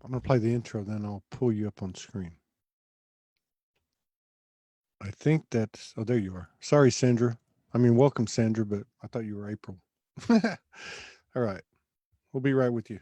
I'm going to play the intro, then I'll pull you up on screen. I think that's, oh, there you are. Sorry, Sandra. I mean, welcome, Sandra, but I thought you were April. All right. We'll be right with you.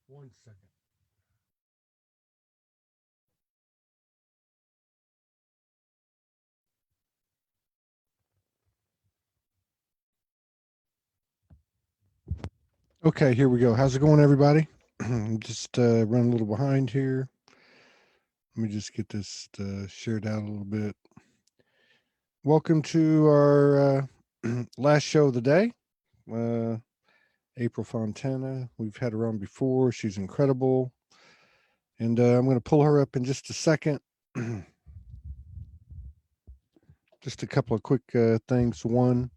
One second. Okay, here we go. How's it going, everybody? I'm just running a little behind here. Let me just get this shared out a little bit. Welcome to our last show of the day. Uh, April Fontana. We've had her on before. She's incredible. And I'm going to pull her up in just a second. Just a couple of quick things. One,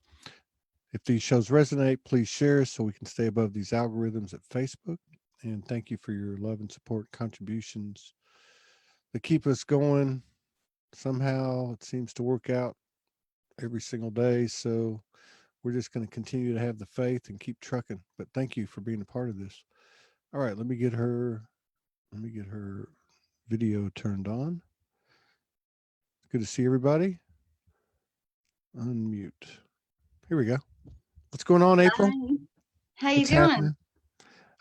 if these shows resonate, please share so we can stay above these algorithms at Facebook. And thank you for your love and support contributions that keep us going. Somehow it seems to work out every single day. So we're just going to continue to have the faith and keep trucking. But thank you for being a part of this. All right, let me get her video turned on. Good to see everybody. Unmute. Here we go. What's going on, April? Hi. How you What's doing? happening?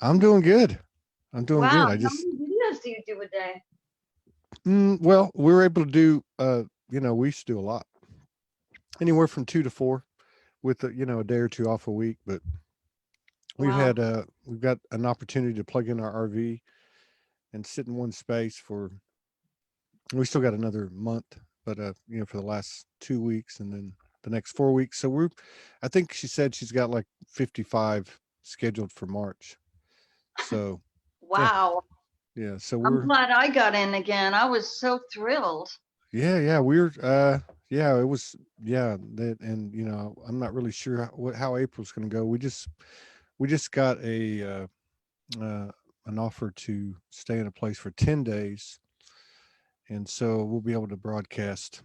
I'm doing good. I'm doing Wow, good. how I just many videos do you do a day? well, we're able to do we used to do a lot. Anywhere from 2 to 4 with a day or two off a week, but Wow. we've got an opportunity to plug in our RV and sit in one space for we still got another month, but for the last 2 weeks and then the next 4 weeks. So I think she said she's got like 55 scheduled for March. So yeah, Wow. yeah. So I'm we're glad I got in again. I was so thrilled. yeah, we're yeah, it was that, and I'm not really sure how April's going to go. We just got a uh, an offer to stay in a place for 10 days, and so we'll be able to broadcast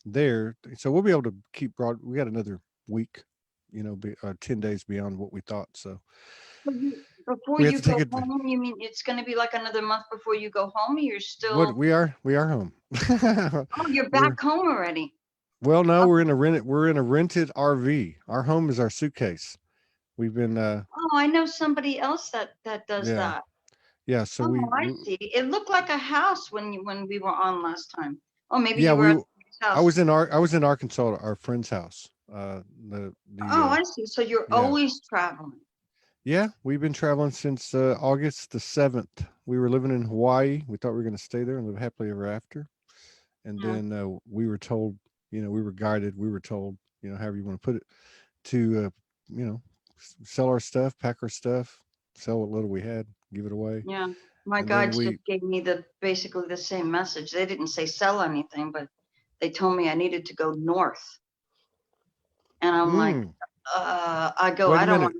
there. So we'll be able to keep we got another week, 10 days beyond what we thought. So Before we have you to take go it. home, you mean it's going to be like another month before you go home? Or you're What still, we are home. oh, you're we're back home already. Well, no, Oh, we're in a rented RV. Our home is our suitcase. We've been oh, I know somebody else that does yeah. that. Yeah, so Oh, I see. It looked like a house when we were on last time. Oh, maybe yeah, you were we at somebody's house. I was in Arkansas at our friend's house. The Oh, I see. So you're yeah. always traveling. Yeah, we've been traveling since August the 7th. We were living in Hawaii. We thought we were going to stay there and live happily ever after. And Yeah. then we were told, we were guided, we were told, however you want to put it, to you know, sell our stuff, pack our stuff, sell what little we had, give it away. Yeah, my And then guides just we gave me basically the same message. They didn't say sell anything, but they told me I needed to go north. And I'm like, mm, I go, wait a minute.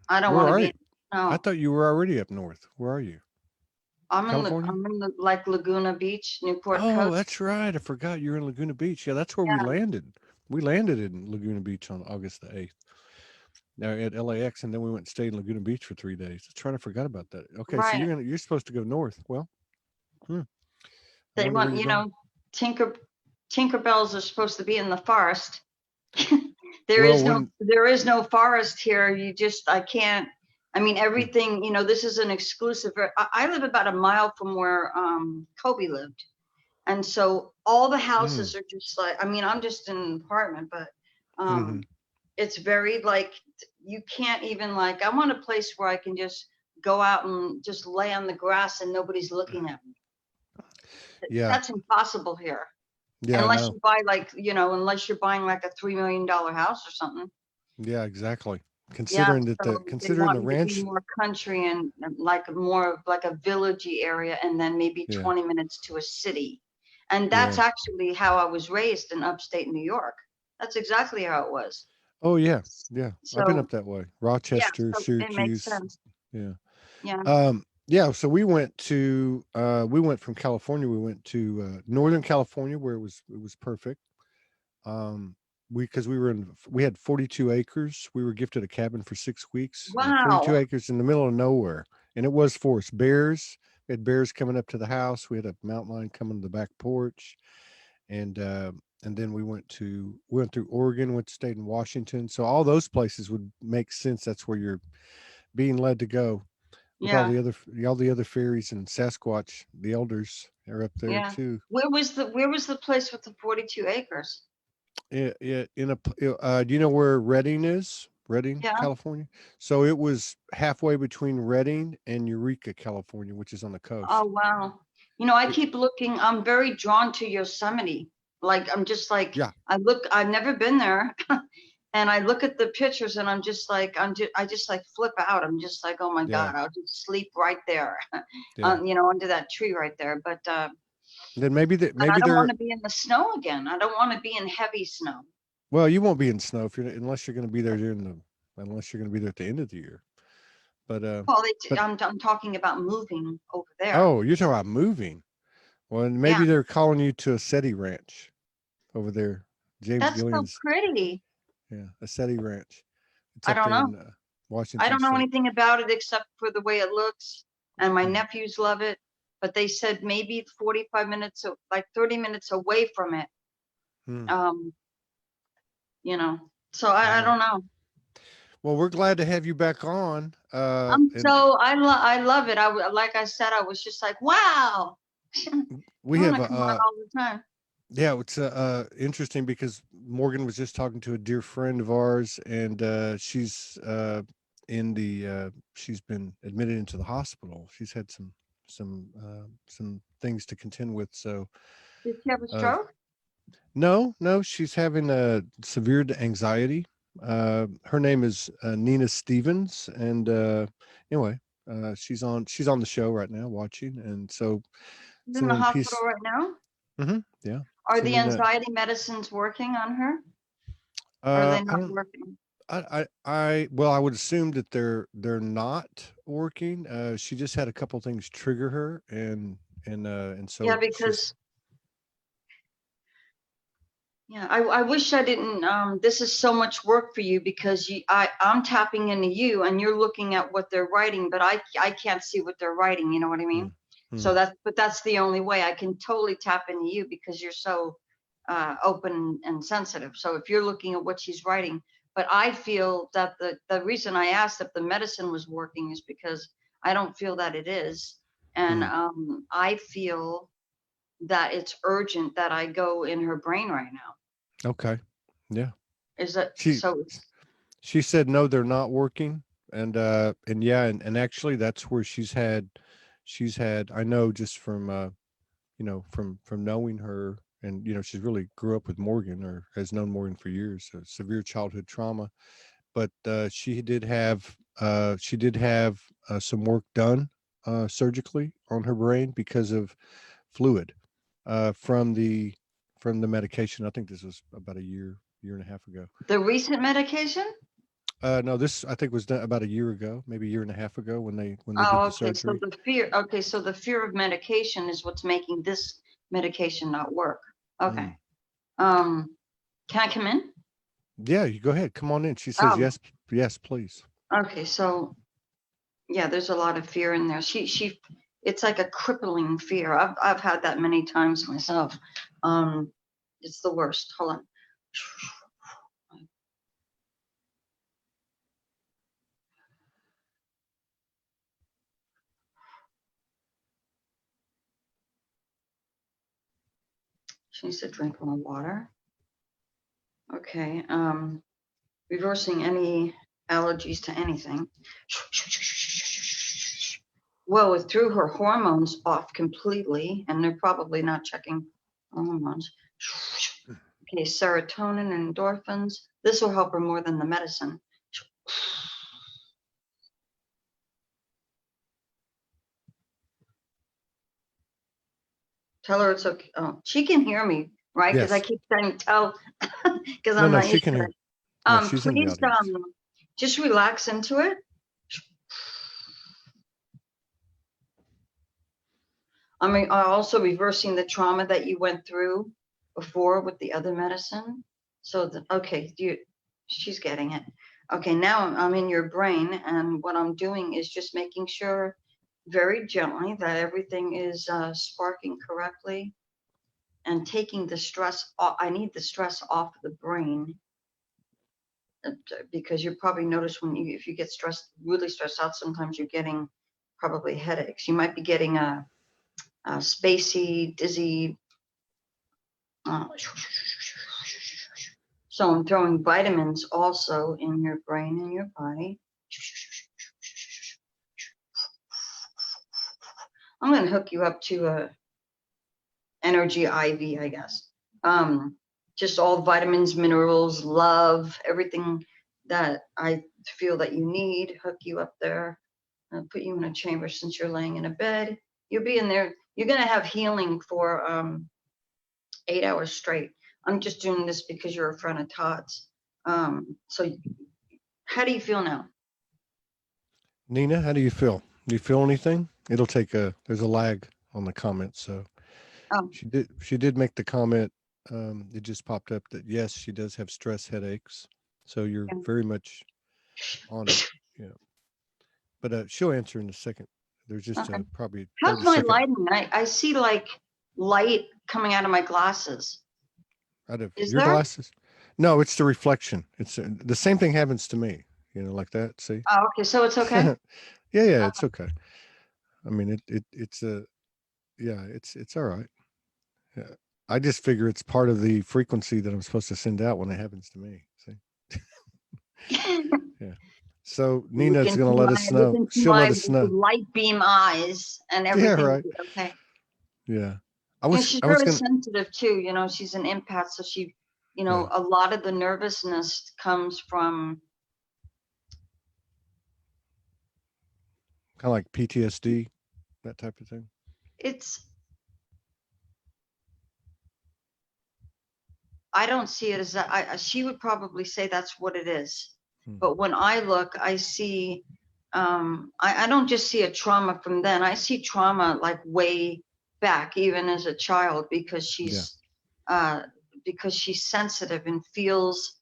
I don't Where want to are be you? in I no. thought you were already up north. Where are you? California? I'm in the, like Laguna Beach, Newport Oh, Coast. that's right. I forgot you're in Laguna Beach. Yeah, that's where we Yeah, landed. We landed in Laguna Beach on August the 8th. Now at LAX, and then we went and stayed in Laguna Beach for 3 days. That's right. I forgot about that. Okay, so right. you're supposed to go north. Well, I They wonder where want, you're going. Tinker Tinkerbells are supposed to be in the forest. Well, when There is no forest here. I can't. I mean, hmm, everything. This is an exclusive. I live about a mile from where Kobe lived, and so all the mm, houses are just like. I mean, I'm just in an apartment, but hmm it's very like you can't even like. I want a place where I can just go out and just lay on the grass and nobody's looking at me. yeah, That's impossible here. yeah, I Unless know. you buy like, unless you're buying like a $3 million house or something. Yeah, exactly. Yeah. So they Considering want the me to be ranch, more country and like more of like a villagey area and then maybe yeah, 20 minutes to a city. And that's yeah. actually how I was raised in upstate New York. That's exactly how it was. Oh yeah, yeah. I've been So up that way. yeah, Rochester, so it makes Syracuse. sense. Yeah. Yeah. Yeah, so we went from California, we went to Northern California where it was perfect. Um because we had 42 acres. We were gifted a cabin for 6 weeks, 42 Wow. acres in the middle of nowhere. And it was for us. Bears. We had bears coming up to the house. We had a mountain lion coming to the back porch. And then we went through Oregon, went to stayed in Washington. So all those places would make sense. That's where you're being led to go with Yeah. all the other fairies and Sasquatch. The elders are up there Yeah. too. Where was the place with the 42 acres? Do you know where Redding is? Redding, Yeah. California. So it was halfway between Redding and Eureka, California, which is on the Oh, coast. wow. I It, keep looking, I'm very drawn to Yosemite. Like, I'm just like, yeah, I've never been there. And I look at the pictures and I'm just like, I just like flip out. I'm just like, oh my yeah, God, I'll just sleep right there, yeah. under that tree right there. Then But I maybe don't want they're to be in the snow again. I don't want to be in heavy snow. well. You won't be in snow if you're unless you're going to be there unless you're going to be there at the end of the year. But Well, but I'm talking about moving over there. oh, you're talking about moving. Well, Yeah, maybe they're calling you to a SETI ranch over there. James that's so Gillian's, pretty. yeah, a SETI ranch. It's I up don't there know. in I Washington don't know State. anything about it except for the way it looks, and my Hmm. nephews love it. But they said maybe 45 minutes, like 30 minutes away from it. Hmm. Um, you know. So I Wow. don't know. Well, we're glad to have you back on. And I love it. Like I said, I was just like, wow. I we want have to come on all the time. yeah, it's interesting because Morgan was just talking to a dear friend of ours, and she's she's been admitted into the hospital. She's had some things to contend with. So Did she have a uh, stroke? no, she's having a severe anxiety. Her name is Nina Stevens, and anyway, she's on the show right now watching, and so She's in the someone hospital piece. right now. Yeah. Are So the Nina, anxiety medicines working on her? Or are they I not don't. working? Well, I would assume that they're not working. She just had a couple things trigger her, and Yeah, so she's. because yeah, I wish I didn't. This is so much work for you because I'm tapping into you and you're looking at what they're writing, but I can't see what they're writing. You know what I Hmm, mean? hmm, So that's the only way I can totally tap into you because you're so open and sensitive. So if you're looking at what she's writing, but I feel that the reason I asked if the medicine was working is because I don't feel that it is, and hmm. I feel that it's urgent that I go in her brain right now. Okay, yeah. Is that She so? she said no, they're not working, and yeah, and actually that's where she's had. I know just from from knowing her, and she's really grew up with Morgan or has known Morgan for years. Severe childhood trauma, but she did have some work done surgically on her brain because of fluid from the medication. I think this was about a year and a half ago. The recent medication? No, this I think was done about a year ago, maybe a year and a half ago when they did Oh, the okay. So surgery. the fear, okay. So the fear of medication is what's making this medication not work. Okay. Mm. Can I come in? Yeah, you go ahead. Come on in. She says Oh, yes, yes, please. okay. So yeah, there's a lot of fear in there. It's like a crippling fear. I've had that many times myself. Um, it's the worst. Hold on. She needs to drink more water. Okay. Reversing any allergies to anything. Well, it threw her hormones off completely, and they're probably not checking hormones. Okay, serotonin and endorphins. This will help her more than the medicine. Tell her it's okay. Oh, she can hear me, right? Because I Yes. keep saying tell, because No, I'm no, not she used can to hear. it. Yeah, she's in the Please, audience. just relax into it. I mean, also reversing the trauma that you went through before with the other medicine. So, okay, she's getting it. Okay, now I'm in your brain, and what I'm doing is just making sure very gently that everything is sparking correctly and taking the stress off. I need the stress off the brain because you probably notice if you get stressed, really stressed out, sometimes you're getting probably headaches. You might be getting a spacey, dizzy. So I'm throwing vitamins also in your brain and your body. I'm going to hook you up to a energy IV, I guess. Just all vitamins, minerals, love, everything that I feel that you need, hook you up there. I'll put you in a chamber since you're laying in a bed. You'll be in there. You're going to have healing for 8 hours straight. I'm just doing this because you're a friend of Todd's. So how do you feel now? Nina, how do you feel? Do you feel anything? It'll take there's a lag on the comment. So Oh, she did make the comment. It just popped up that yes, she does have stress headaches. So you're yeah. very much on it. Yeah. But she'll answer in a second. There's just Okay. probably How's 30 my second lighting? I see like light coming out of my glasses. out of Is your there? glasses. No, it's the reflection. It's the same thing happens to me, like that. See? Oh, okay. So it's okay. Yeah, yeah, it's okay. I mean, it's yeah, it's all right. Yeah. I just figure it's part of the frequency that I'm supposed to send out when it happens to me. See? Yeah. So Look Nina's into gonna let my us look know. into She'll let my us know. light beam eyes, and Yeah, everything will right. be okay. Yeah. I And was she's I was very gonna sensitive too. She's an empath, so yeah, a lot of the nervousness comes from kind of like PTSD, that type of thing. it's. I don't see it as that. She would probably say that's what it is. Hmm. But when I look, I see, I don't just see a trauma from then. I see trauma like way back, even as a child, Yeah. uh, because she's sensitive and feels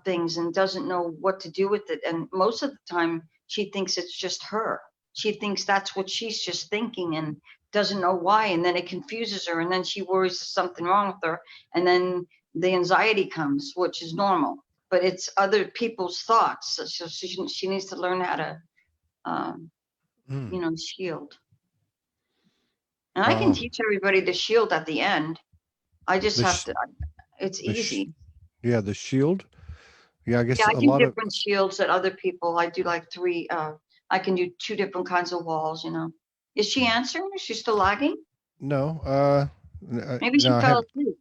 things and doesn't know what to do with it. And most of the time, she thinks it's just her. She thinks that's what she's just thinking and doesn't know why. And then it confuses her, and then she worries there's something wrong with her, and then the anxiety comes, which is normal, but it's other people's thoughts. So she needs to learn how to, um, Mm. shield. And I can Wow. teach everybody to shield at the end. I just The have sh- to, it's the sh- easy. yeah, the shield. Yeah, I Yeah, guess I a do lot of different shields that other people. I do like three, I can do two different kinds of walls. Is she mm. answering? Is she still lagging? No, Maybe no, she I fell have asleep.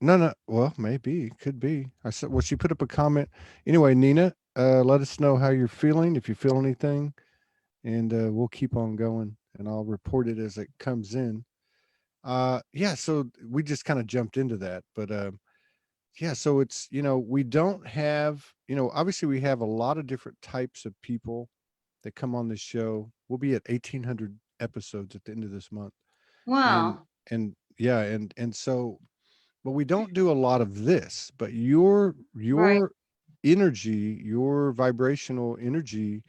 no, no. Well, maybe could be. I said, well, she put up a comment. Anyway, Nina, let us know how you're feeling if you feel anything, and we'll keep on going, and I'll report it as it comes in. Yeah. So we just kind of jumped into that, but yeah, so it's, we don't have, obviously we have a lot of different types of people that come on this show. We'll be at 1,800 episodes at the end of this month. And, Wow. and yeah, and so, but we don't do a lot of this, but your Right. energy, your vibrational energy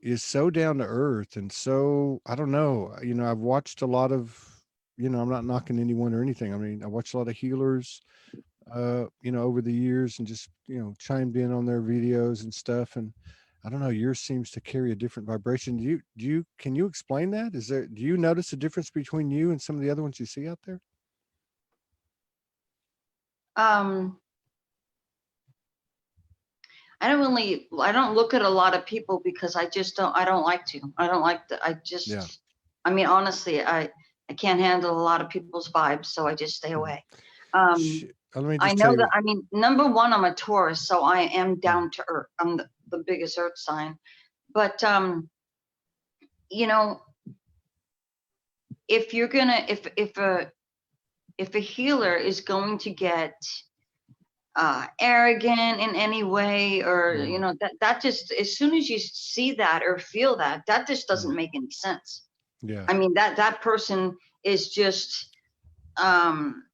is so down to earth and so, I don't know, I've watched a lot of, I'm not knocking anyone or anything. I mean, I watched a lot of healers over the years and just, chimed in on their videos and stuff. And I don't know, yours seems to carry a different vibration. Can you explain that? Do you notice a difference between you and some of the other ones you see out there? Um, I don't look at a lot of people because I don't like to. I don't like the, Yeah. I mean, honestly, I can't handle a lot of people's vibes, so I just stay Mhm. away. Um, Sh- Let me I just tell know you that, what. I mean, number one, I'm a Taurus, so I am Mm, down to earth. I'm the biggest earth sign. But, you know, if you're gonna, if a healer is going to get arrogant in any way, or mm, that just, as soon as you see that or feel that, that just mm. doesn't make any sense. Yeah. I mean, that person is just, um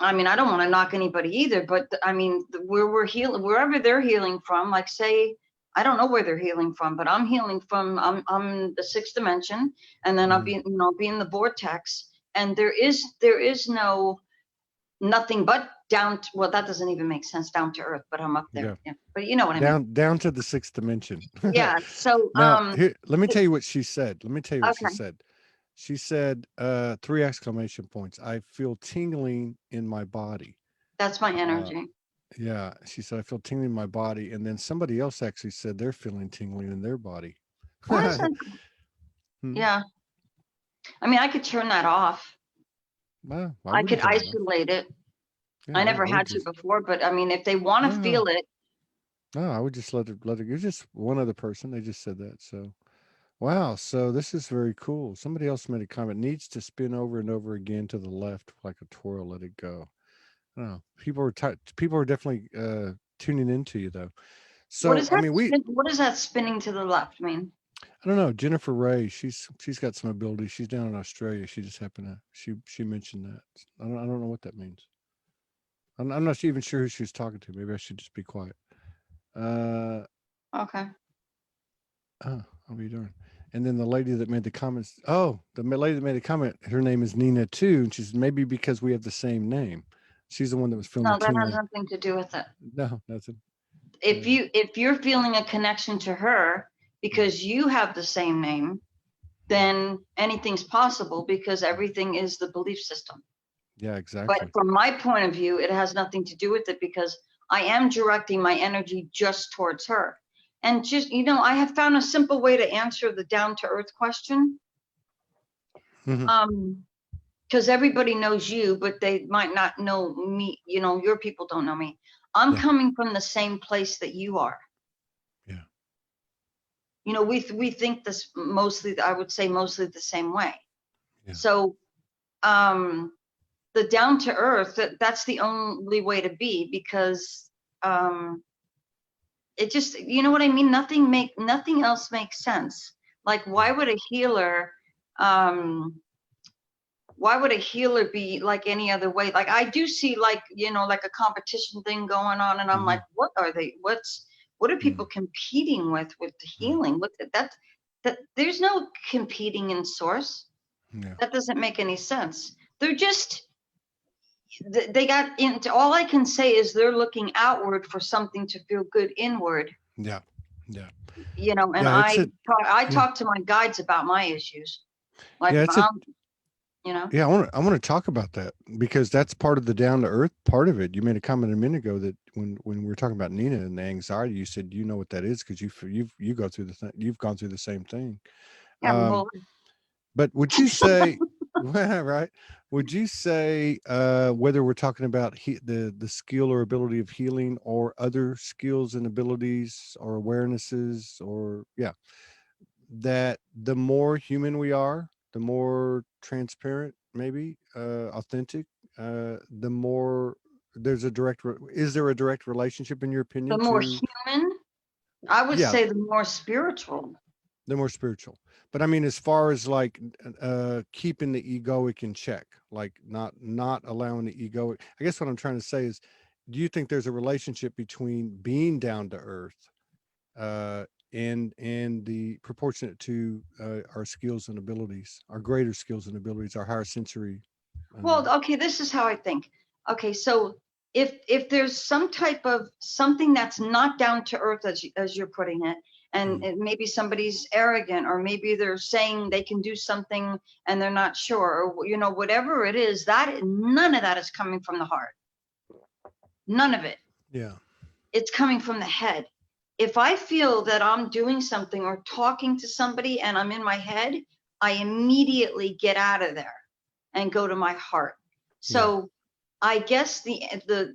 I mean, I don't want to knock anybody either, but I mean, where we're healing, wherever they're healing from, like say, I don't know where they're healing from, but I'm healing from, I'm the sixth dimension, and then I'll Mm, be, be in the vortex, and there is nothing but down to, well, that doesn't even make sense, down to earth, but I'm up there. yeah. Yeah, but you know what I mean. Down to the sixth dimension. Yeah. So, Now, here, let me tell you what she said. Let me tell you what she okay, said. She said, three exclamation points. I feel tingling in my body. that's my Uh, energy. yeah, she said, I feel tingling in my body. And then somebody else actually said they're feeling tingling in their body. Why is that? Hmm. Yeah. I mean, I could turn that off. Well, I I wouldn't could turn it off. isolate it. Yeah, I never I would had to just, before, but I mean, if they want to no, feel it, no, I would just let it. It's just one other person. They just said that. So, wow. So this is very cool. Somebody else made a comment. Needs to spin over and over again to the left like a twirl. Let it go. Oh, people are definitely tuning into you though. what So is I that mean, what does that spinning to the left mean? I don't know, Jennifer Ray. She's got some ability. She's down in Australia. She just happened to she mentioned that. I don't know what that means. I'm not even sure who she was talking to. Maybe I should just be quiet. Uh Okay. oh, I'll be darned. And then the lady that made the comments. Oh, lady that made the comment. Her name is Nina too, and she's maybe because we have the same name. She's the one that was feeling the No, that has tingling. nothing to do with it. No, nothing. If Uh, you're feeling a connection to her mm, because you have the same name, then anything's possible because mm. everything is the belief system. Yeah, But exactly. from my point of view, it has nothing to do with it because I am directing my energy just towards her. And just, I have found a simple way to answer the down to earth question. Mhm. Um, because everybody knows you, but they might not know me. Your people don't know me. I'm Yeah, coming from the same place that you are. yeah, We think this mostly, I would say mostly the same way. yeah, So, the down to earth, that's the only way to be, because um, it just, you know what I mean? Nothing else makes sense. Like, yeah, um, why would a healer be like any other way? Like, I do see, like, like a competition thing going on, and I'm like, mhm, what are people mm, competing with the mm, healing? That there's no competing in source. yeah, That doesn't make any sense. They're just, they got into, all I can say is they're looking outward for something to feel good inward, yeah, yeah, and yeah. It's a I yeah, talk to my guides about my issues. Like, yeah. It's a you know, yeah. I want to talk about that because that's part of the down to earth part of it. You made a comment a minute ago that when we were talking about Nina and the anxiety, you said you know what that is because you go through you've gone through the same thing. yeah, my Um, whole but would you say, right? Would you say whether we're talking about the skill or ability of healing or other skills and abilities or awarenesses or yeah, that the more human we are, the more transparent, maybe authentic, the more. there's a direct, is there a direct relationship in your The opinion more to, human, I would yeah, say the more spiritual. the more spiritual? But I mean, as far as like keeping the egoic in check, like not allowing the egoic. I guess what I'm trying to say is, do you think there's a relationship between being down to earth uh, and the proportionate to our skills and abilities, our greater skills and abilities, our higher sensory? Well, Um, okay, this is how I think. Okay, so if there's some type of something that's not down to earth, as you're putting it, and mm, maybe somebody's arrogant, or maybe they're saying they can do something and they're not sure, or whatever it is, that none of that is coming from the heart. None of it. yeah, It's coming from the head. If I feel that I'm doing something or talking to somebody and I'm in my head, I immediately get out of there and go to my heart. yeah, So I guess the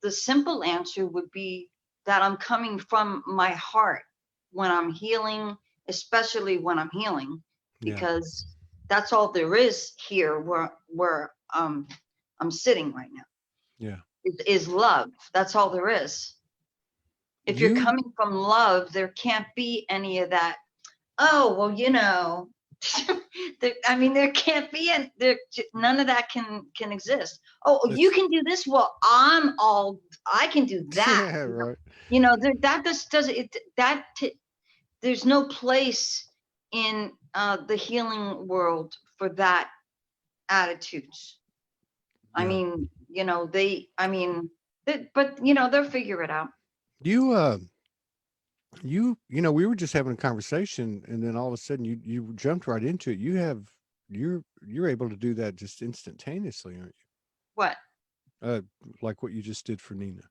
simple answer would be that I'm coming from my heart when I'm healing, especially when I'm healing, yeah, because that's all there is here where I'm sitting right now yeah. is love. That's all there is. If you're You, coming from love, there can't be any of that. Oh, well, I mean, there can't be, and none of that can exist. Oh, you it's can do this. Well, I can do that. yeah, right. That just does it. There's no place in the healing world for that attitudes. I Yeah. mean, but they'll figure it out. You we were just having a conversation and then all of a sudden you jumped right into it. You're able to do that just instantaneously, aren't What? you? Like what you just did for Nina.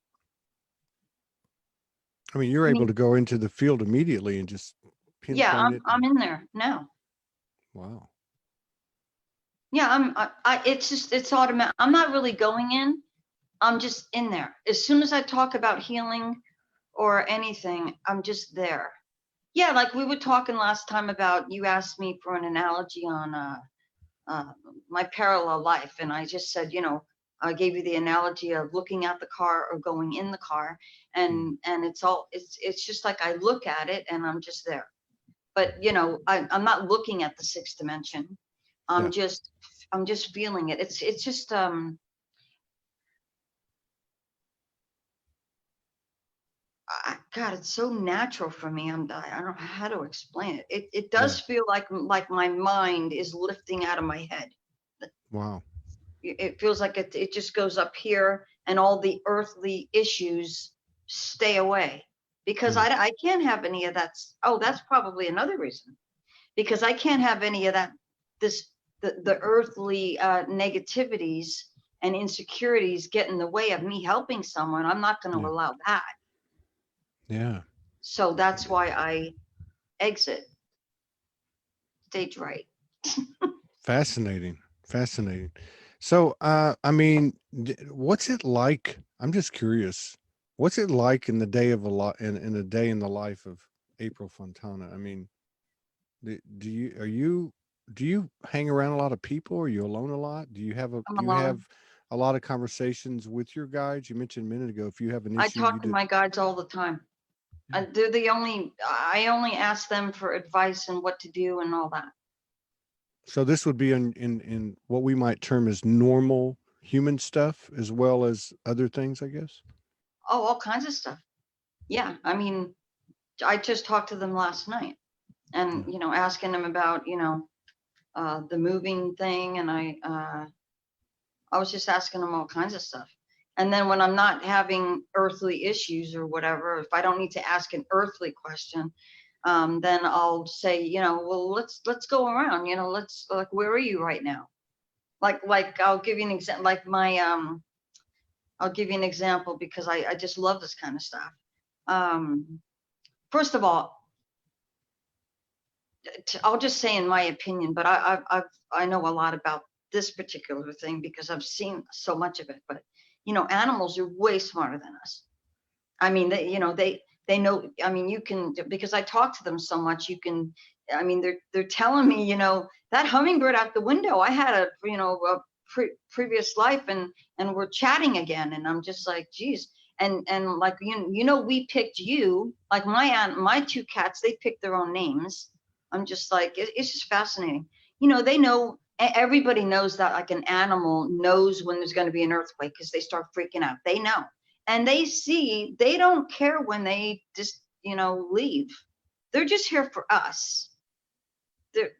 I mean, you're I able mean, to go into the field immediately and just yeah, pinpoint it I'm and in there now. wow. Yeah, it's automatic. I'm not really going in. I'm just in there. As soon as I talk about healing or anything, I'm just there. Yeah, like we were talking last time about, you asked me for an analogy on uh, my parallel life, and I just said, I gave you the analogy of looking at the car or going in the car, Mm, and it's just like I look at it and I'm just there. But I'm not looking at the sixth dimension. yeah. I'm just I'm just feeling it. It's just God, it's so natural for me. I don't know how to explain it. It Yeah. does feel like my mind is lifting out of my head. Wow. It feels like it just goes up here, and all the earthly issues stay away, because Mm, I can't have any of that. Oh, that's probably another reason, because I can't have any of that. This the earthly negativities and insecurities get in the way of me helping someone. I'm not going to yeah. allow that. Yeah. So that's why I exit stage right. Fascinating. Fascinating. So, I mean, what's it like? I'm just curious. What's it like in the day of a lot in a day in the life of April Fontana? I mean, do you hang around a lot of people? Are you alone a lot? I'm Do you alone. have a lot of conversations with your guides? You mentioned a minute ago if you have an I issue, you talk to did. my guides all the time. Yeah. I only ask them for advice and what to do and all that. So this would be in what we might term as normal human stuff as well as other things, I guess. Oh, all kinds of stuff. Yeah. I mean, I just talked to them last night, and, Yeah. asking them about, the moving thing. And I was just asking them all kinds of stuff. And then when I'm not having earthly issues or whatever, if I don't need to ask an earthly question, then I'll say, well, let's go around, let's, like, where are you right now? Like I'll give you an example, like I'll give you an example, because I just love this kind of stuff. Um, First of all, I'll just say in my opinion, but I know a lot about this particular thing because I've seen so much of it. But animals are way smarter than us. I mean, they know. I mean, you can, because I talk to them so much. You can. I mean, they're telling me, that hummingbird out the window. I had a previous life, and we're chatting again, and I'm just like, geez. And like, we picked you, like my two cats, they picked their own names. I'm just like, it's just fascinating. They know, everybody knows that like an animal knows when there's going to be an earthquake because they start freaking out. They know, and they don't care when they just leave. They're just here for us.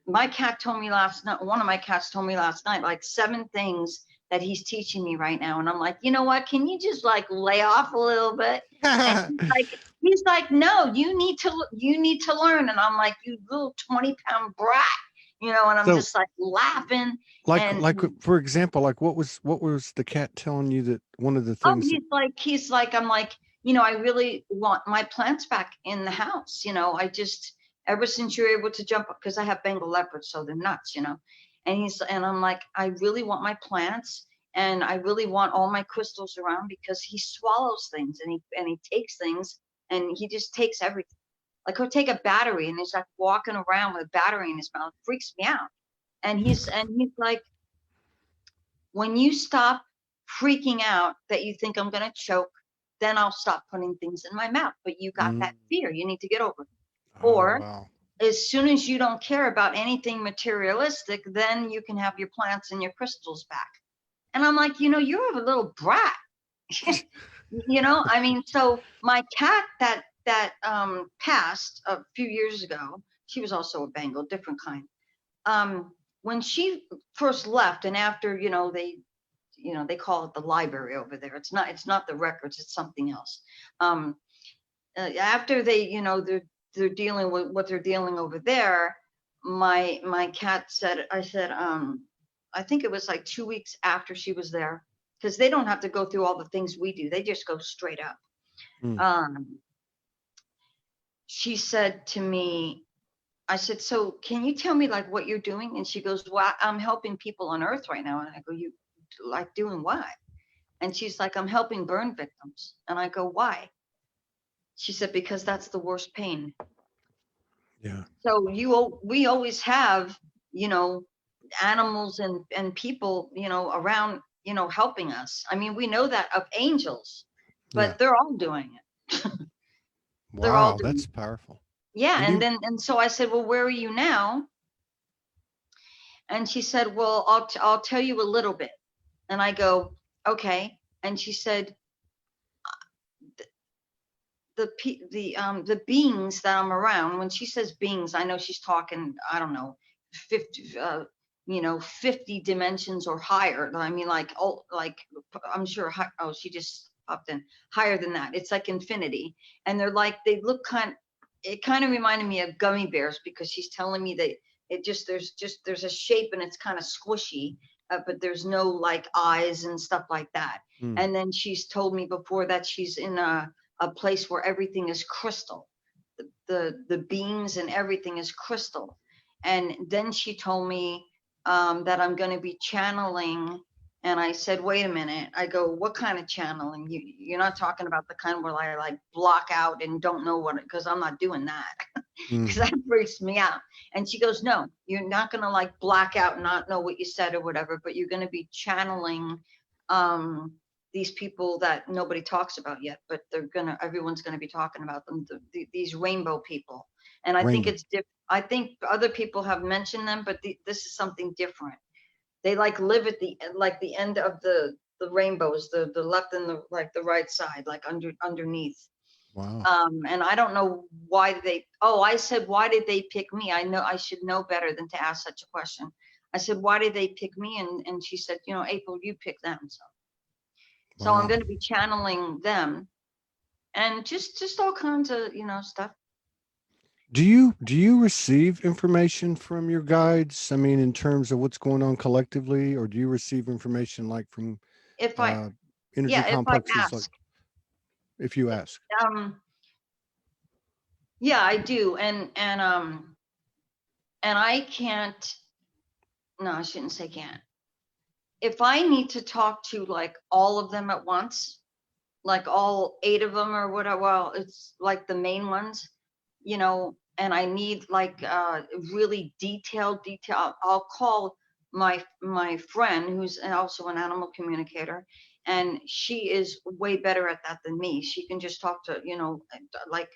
My cat told me last night, one of my cats told me last night, like 7 things that he's teaching me right now. And I'm like, you know what? Can you just like lay off a little bit? And he's like, no, you need to learn. And I'm like, you little 20-pound brat, and I'm just like laughing. Like for example, like what was the cat telling you that one of the things? He's like, I'm like, I really want my plants back in the house. I just, ever since you're able to jump up, because I have Bengal leopards, so they're nuts, and I'm like, I really want my plants, and I really want all my crystals around, because he swallows things, and he takes things, and he just takes everything. Like he'll take a battery, and he's like walking around with a battery in his mouth. It freaks me out. And he's like, when you stop freaking out that you think I'm gonna choke, then I'll stop putting things in my mouth. But you got that fear. You need to get over it. Or wow. As soon as you don't care about anything materialistic, then you can have your plants and your crystals back. And I'm like, you're a little brat. I mean, so my cat that passed a few years ago, she was also a Bengal, different kind. When she first left, and after, they call it the library over there. It's not the records, it's something else. After they, they're dealing with what they're dealing over there, my cat said, I think it was like 2 weeks after she was there, because they don't have to go through all the things we do. They just go straight up. She said to me, I said, so can you tell me like what you're doing? And she goes, well, I'm helping people on earth right now. And I go, you like doing what? And she's like, I'm helping burn victims. And I go, why? She said, because that's the worst pain. Yeah. So we always have, animals and people, around, helping us. I mean, we know that of angels, but they're all doing it. They're all Wow, doing that's it. powerful. Yeah. And so I said, well, where are you now? And she said, well, I'll tell you a little bit. And I go, okay. And she said, the beings that I'm around, when she says beings, I know she's talking, I don't know, 50 dimensions or higher. I mean, like I'm sure, she just popped in, higher than that. It's like infinity. And they look it kind of reminded me of gummy bears, because she's telling me that there's a shape, and it's kind of squishy, but there's no like eyes and stuff like that. And then she's told me before that she's in a place where everything is crystal. The beings and everything is crystal. And then she told me that I'm going to be channeling. And I said, wait a minute. I go, what kind of channeling? You're not talking about the kind where I like block out and don't know what, because I'm not doing that, because that freaks me out. And she goes, no, you're not going to like black out and not know what you said or whatever, but you're going to be channeling these people that nobody talks about yet, but everyone's gonna be talking about them. These rainbow people, and I think it's different. I think other people have mentioned them, but this is something different. They like live at the end of the rainbows, the left and the right side, like underneath. Wow. And I don't know why I said, why did they pick me? I know I should know better than to ask such a question. I said, why did they pick me? And she said, April, you pick them. So I'm going to be channeling them, and just all kinds of, stuff. Do you receive information from your guides? I mean, in terms of what's going on collectively, or do you receive information like from If I energy if I complexes, like ask, if you ask? Yeah, I do. And I can't, no, I shouldn't say can't. If I need to talk to like all of them at once, like all 8 of them or whatever, well, it's like the main ones, and I need like really detailed, I'll call my friend, who's also an animal communicator, and she is way better at that than me. She can just talk to, like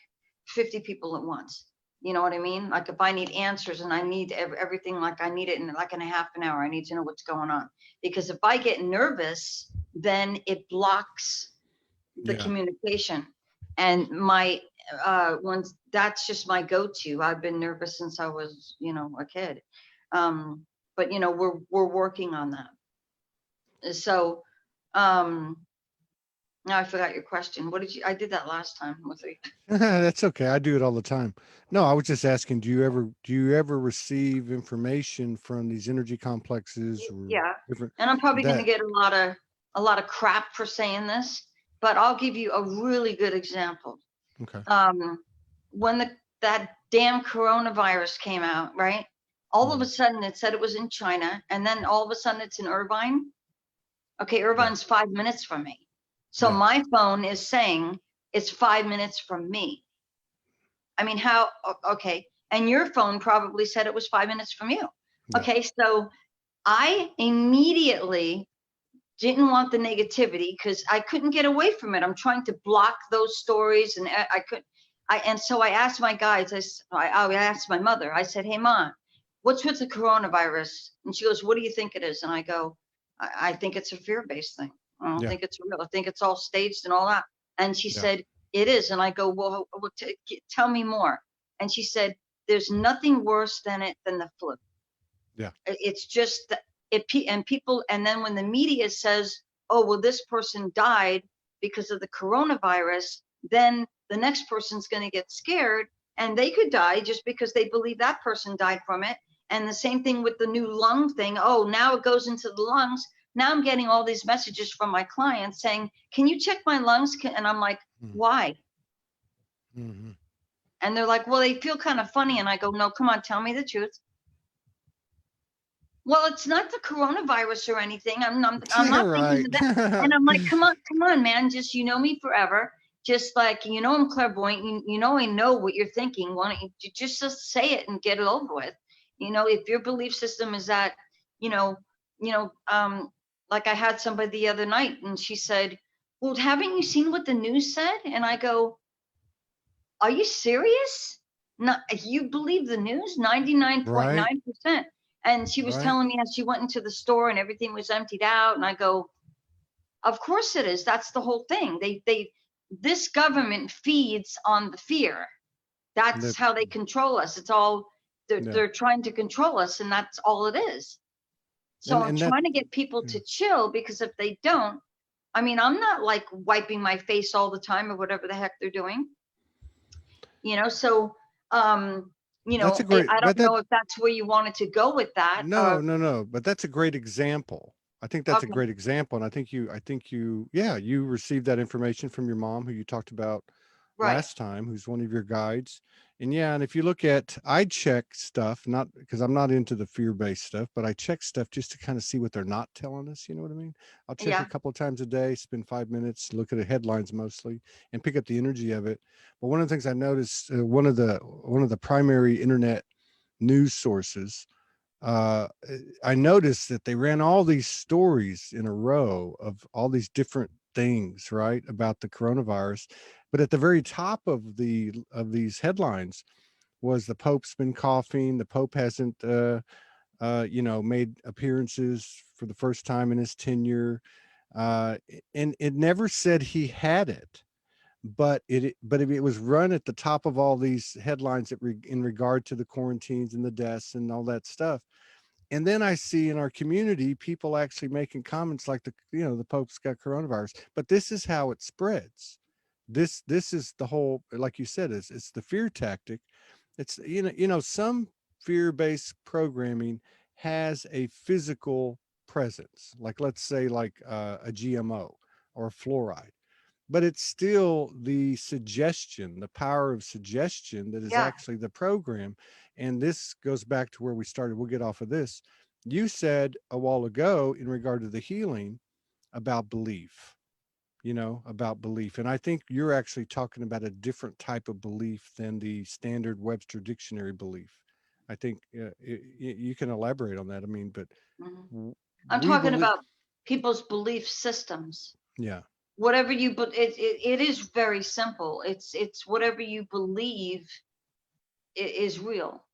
50 people at once. You know what I mean? Like if I need answers and I need everything, like I need it in like in a half an hour, I need to know what's going on. Because if I get nervous, then it blocks the Yeah. communication. And my once that's just my go-to. I've been nervous since I was, a kid. Um, but we're working on that. So um now I forgot your question. What did you I did that last time with you. That's okay. I do it all the time. No, I was just asking, do you ever receive information from these energy complexes or Yeah. different And I'm probably gonna that get a lot of crap for saying this, but I'll give you a really good example. okay. um, when that damn coronavirus came out, right? All of a Mm, sudden it said it was in China, and then all of a sudden it's in Irvine. Okay, yeah. Irvine's 5 minutes from me. So Yeah. my phone is saying it's 5 minutes from me. I mean, how, okay. And your phone probably said it was 5 minutes from you. Yeah. Okay, so I immediately didn't want the negativity because I couldn't get away from it. I'm trying to block those stories, and I could. And so I asked my guides. I asked my mother. I said, "Hey, Mom, what's with the coronavirus?" And she goes, "What do you think it is?" And I go, "I think it's a fear-based thing. I don't Yeah. think it's real. I think it's all staged and all that." And she Yeah. said, "It is." And I go, "Well, tell me more." And she said, "There's nothing worse than the flu. Yeah. It's just that and people, and then when the media says, oh, well, this person died because of the coronavirus, then the next person's going to get scared and they could die just because they believe that person died from it. And the same thing with the new lung thing. Oh, now it goes into the lungs. Now I'm getting all these messages from my clients saying, can you check my lungs? And I'm like, Mm, why? mhm. And they're like, well, they feel kind of funny. And I go, no, come on, tell me the truth. Well, it's not the coronavirus or anything. I'm Yeah, not thinking of right. that. And I'm like, come on, man. Just you know me forever. Just like I'm clairvoyant. I know what you're thinking. Why don't you just say it and get it over with? If your belief system is that, you know, you know, like I had somebody the other night, and she said, "Well, haven't you seen what the news said?" And I go, "Are you serious? Not you believe the news? Right. 99.9%." And she was Right. telling me how she went into the store and everything was emptied out. And I go, of course it is. That's the whole thing. This government feeds on the fear. That's The, how they control us. It's all yeah. they're trying to control us, and that's all it is. So I'm And that trying to get people yeah. to chill, because if they don't, I mean, I'm not like wiping my face all the time or whatever the heck they're doing. So um That's a I great don't but that know if that's where you wanted to go with that. no, no, no, but that's a great example. I think that's a Okay, great example, and yeah, you received that information from your mom, who you talked about right. last time, who's one of your guides. And yeah, and if you look at, I check stuff, not because I'm not into the fear-based stuff, but I check stuff just to kind of see what they're not telling us. You know what I mean? I'll check a Yeah, couple of times a day, spend 5 minutes, look at the headlines mostly, and pick up the energy of it. But one of the things I noticed, one of the primary internet news sources, uh, I noticed that they ran all these stories in a row of all these different things, right, about the coronavirus. But at the very top of these headlines was the Pope's been coughing. The Pope hasn't, made appearances for the first time in his tenure, and it never said he had it. But if it was run at the top of all these headlines in regard to the quarantines and the deaths and all that stuff. And then I see in our community people actually making comments like the Pope's got coronavirus, but this is how it spreads. This is the whole, like you said, it's the fear tactic. It's some fear-based programming has a physical presence, like let's say like a GMO or a fluoride, but it's still the suggestion, the power of suggestion, that is yeah, actually the program. And this goes back to where we started. We'll get off of this. You said a while ago in regard to the healing about belief, about belief. And I think you're actually talking about a different type of belief than the standard Webster dictionary belief. I think you can elaborate on that. I mean, but Mhm. I'm we talking believe, about people's belief systems. yeah, Whatever you, but it is very simple. It's whatever you believe is real.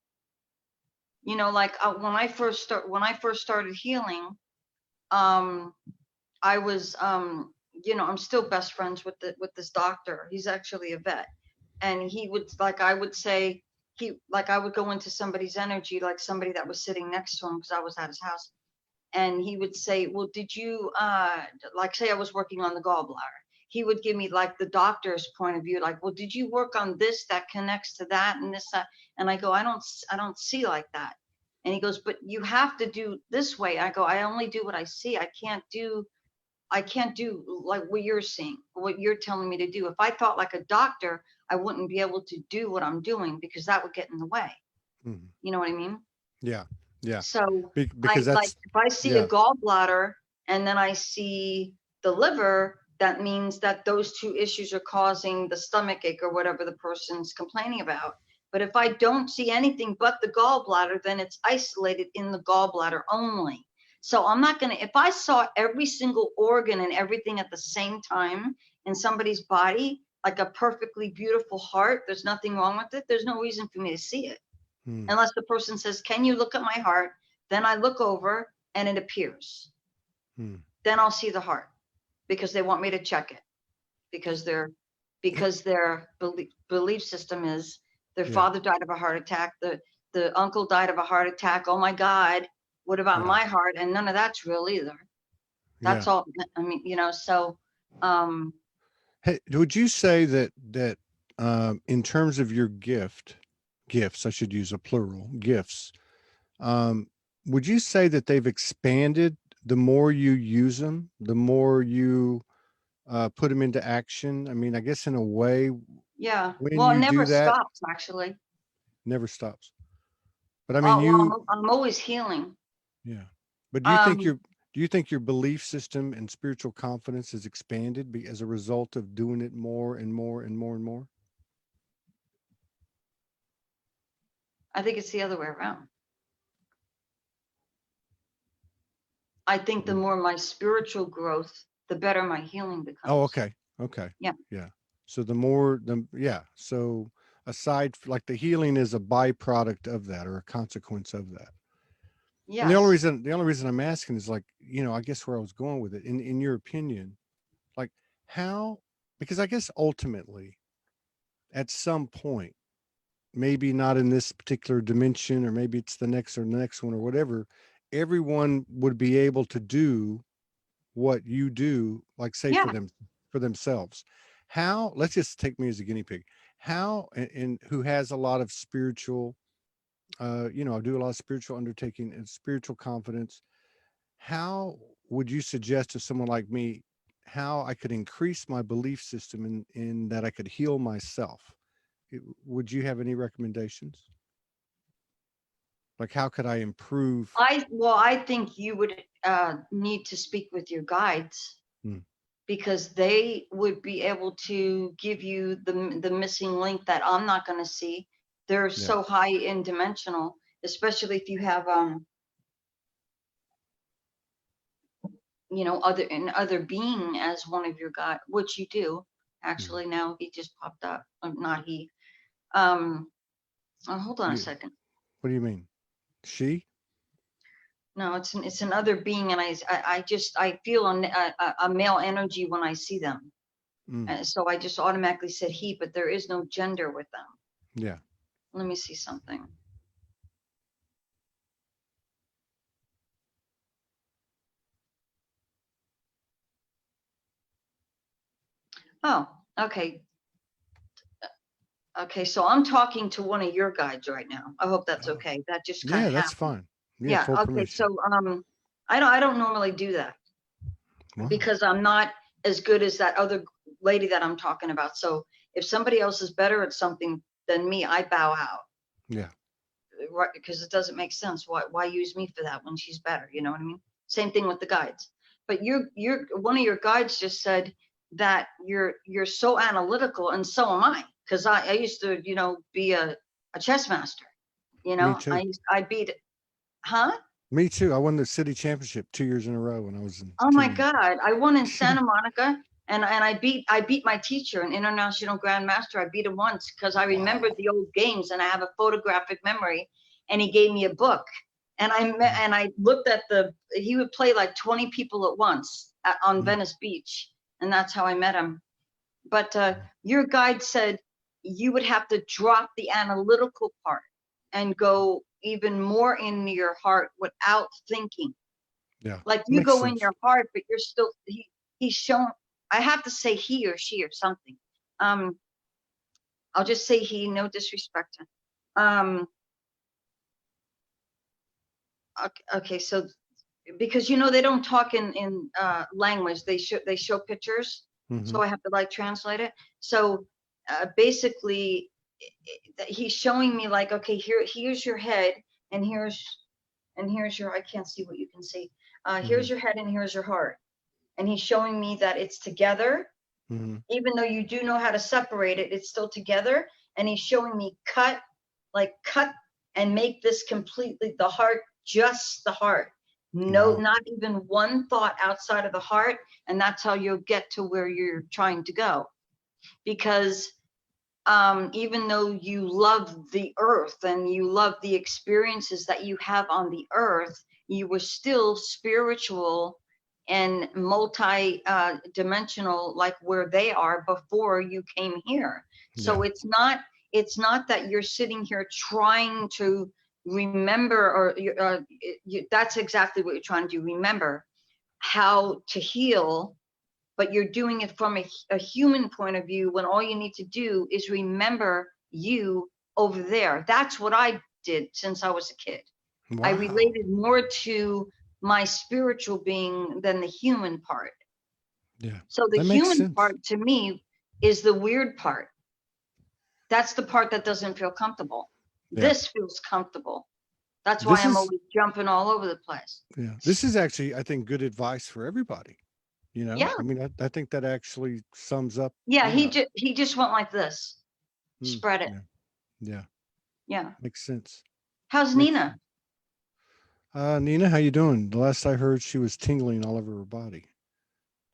You know, like when I first started healing, um, I was, you know, I'm still best friends with this doctor. He's actually a vet, and he would, like, I would say, I would go into somebody's energy, like somebody that was sitting next to him, because I was at his house, and he would say, well, did you, like, say I was working on the gallbladder. He would give me like the doctor's point of view, like, well, did you work on this that connects to that and this, that? And I go, I don't see like that. And he goes, but you have to do this way. I go, I only do what I see. I can't do like what you're seeing, what you're telling me to do. If I thought like a doctor, I wouldn't be able to do what I'm doing, because that would get in the way. mhm, You know what I mean? yeah, yeah, So because like, that's, if I see a yeah, gallbladder and then I see the liver, that means that those two issues are causing the stomach ache or whatever the person's complaining about. But if I don't see anything but the gallbladder, then it's isolated in the gallbladder only. So I'm not going to, if I saw every single organ and everything at the same time in somebody's body, like a perfectly beautiful heart, there's nothing wrong with it. There's no reason for me to see it, mm, unless the person says, can you look at my heart? Then I look over and it appears. mm. Then I'll see the heart, because they want me to check it, because their belief system is their Yeah, father died of a heart attack, the uncle died of a heart attack. Oh my God, what about yeah, my heart? And none of that's real either. That's yeah. all. I mean, you know, so um, Hey, would you say that in terms of your gifts, I should use a plural, gifts, um, would you say that they've expanded the more you use them, the more you put them into action? I mean, I guess in a way, yeah. when Well, it you never do that, stops, actually. never stops. But I mean, Well, I'm always healing. yeah. But Um, do you think your belief system and spiritual confidence has expanded as a result of doing it more and more and more and more? I think it's the other way around. I think the Mm. more my spiritual growth, the better my healing Oh, becomes. okay. Okay. Yeah. Yeah. So the more yeah. So like the healing is a byproduct of that or a consequence of that. And Yes. the only reason I'm asking is like, I guess where I was going with it, in your opinion, like how, because I guess ultimately at some point, maybe not in this particular dimension, or maybe it's the next or the next one or whatever, everyone would be able to do what you do, like say Yeah. for themselves. How, let's just take me as a guinea pig. How, and who has a lot of spiritual, I do a lot of spiritual undertaking and spiritual confidence. How would you suggest to someone like me how I could increase my belief system in that I could heal myself? Would you have any recommendations? Like, how could I improve? I think you would need to speak with your guides, Mm, because they would be able to give you the missing link that I'm not going to see. They're yeah, so high in dimensional, especially if you have other being as one of your god, which you do mm. actually. Now he just popped up. Not he. Um, hold on a You, second. what do you mean? She? No, it's another being, and I feel a male energy when I see them, Mm, and so I just automatically said he, but there is no gender with them. yeah. Let me see something. Oh, okay. Okay, so I'm talking to one of your guides right now. I hope that's Oh, okay. That just kind yeah, of that's happened. fine. Yeah, Yeah, full okay. So permission. I don't normally do that, Wow. because I'm not as good as that other lady that I'm talking about. So if somebody else is better at something than me, I bow out. Yeah. Right, because it doesn't make sense. Why use me for that when she's better? You know what I mean? Same thing with the guides. But you're one of your guides just said that you're so analytical, and so am I, because I used to be a chess master. You Me know, too. I beat, huh? Me too. I won the city championship 2 years in a row when I was in Oh my tennis. God. I won in Santa Monica, and I beat my teacher, an international grandmaster. I beat him once because I remembered Wow. the old games and I have a photographic memory, and he gave me a book. And Mhm. I looked at he would play like 20 people at once on Mhm. Venice Beach. And that's how I met him. But your guide said you would have to drop the analytical part and go even more into your heart without thinking. Yeah, Like you makes go in sense. your heart, but you're still, he's shown, I have to say he or she or something. Um, I'll just say he, no disrespect. Um, okay, so because they don't talk in language, they show pictures, Hmm. so I have to like translate it. So basically, he's showing me like, okay, here's your head, and here's your, I can't see what you can see. Hmm. Here's your head and here's your heart, and he's showing me that it's together. Hmm. Even though you do know how to separate it, it's still together. And he's showing me cut and make this completely the heart, just the heart. No, Wow. not even one thought outside of the heart. And that's how you'll get to where you're trying to go. Because even though you love the earth and you love the experiences that you have on the earth, you were still spiritual and multi dimensional, like where they are before you came here. Yeah. So it's not that you're sitting here trying to remember, or that's exactly what you're trying to do, remember how to heal, but you're doing it from a human point of view, when all you need to do is remember you over there. That's what I did since I was a kid. I Wow. related more to my spiritual being than the human part. Yeah. So the That makes human sense. part to me is the weird part. That's the part that doesn't feel comfortable. Yeah. This feels comfortable. That's why This I'm is always jumping all over the place. yeah. This is actually, I think, good advice for everybody. Yeah. I mean, I think that actually sums up. Yeah, Yeah. he just went like this. Mm, Spread it. yeah. Yeah. Yeah. Makes sense. How's Makes Nina? sense. Nina, how you doing? The last I heard, she was tingling all over her body.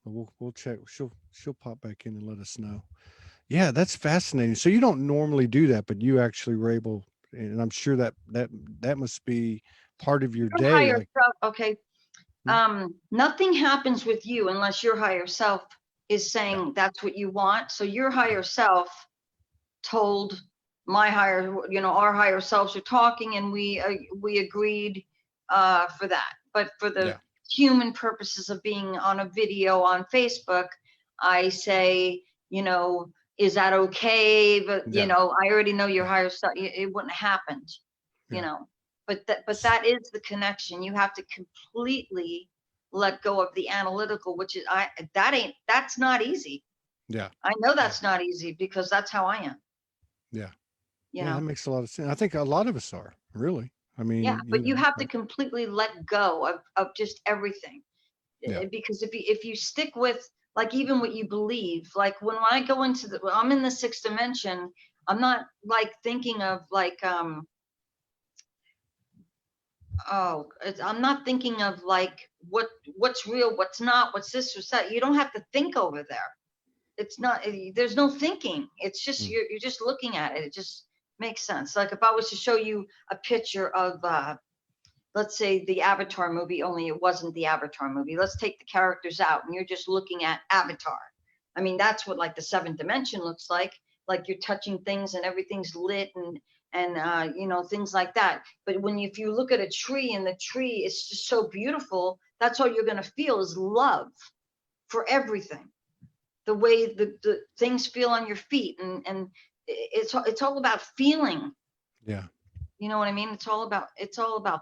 But we'll check. She'll pop back in and let us know. Yeah, that's fascinating. So you don't normally do that, but you actually were able, and I'm sure that must be part of your Your day. higher Like, self, okay. hmm, Nothing happens with you unless your higher self is yeah, saying that's what you want. So your yeah, higher self told my higher, our higher selves are talking, and we agreed for that. But for the yeah, human purposes of being on a video on Facebook, I say, is that okay? But yeah, I already know your yeah, higher self. It wouldn't have happened, you yeah, know. But that is the connection. You have to completely let go of the analytical, which is that's not easy. yeah, I know yeah, that's not easy because that's how I am, yeah, you yeah. That know. makes a lot of sense. I think a lot of us are really. I Yeah, mean, but you have to completely let go of just everything. yeah, Because if you stick with like even what you believe, like when I go into when I'm in the sixth dimension, I'm not like thinking of like I'm not thinking of like what's real, what's not, what's this, what's that. You don't have to think over there. It's not, there's no thinking. It's just mm, you're just looking at it. It just makes sense. Like if I was to show you a picture of let's say the Avatar movie, only it wasn't the Avatar movie. Let's take the characters out and you're just looking at Avatar. I mean, that's what like the seventh dimension looks like you're touching things and everything's lit and things like that. But if you look at a tree and the tree is just so beautiful, that's all you're going to feel is love for everything. The way the things feel on your feet, and it's all about feeling. yeah. You know what I mean? It's all about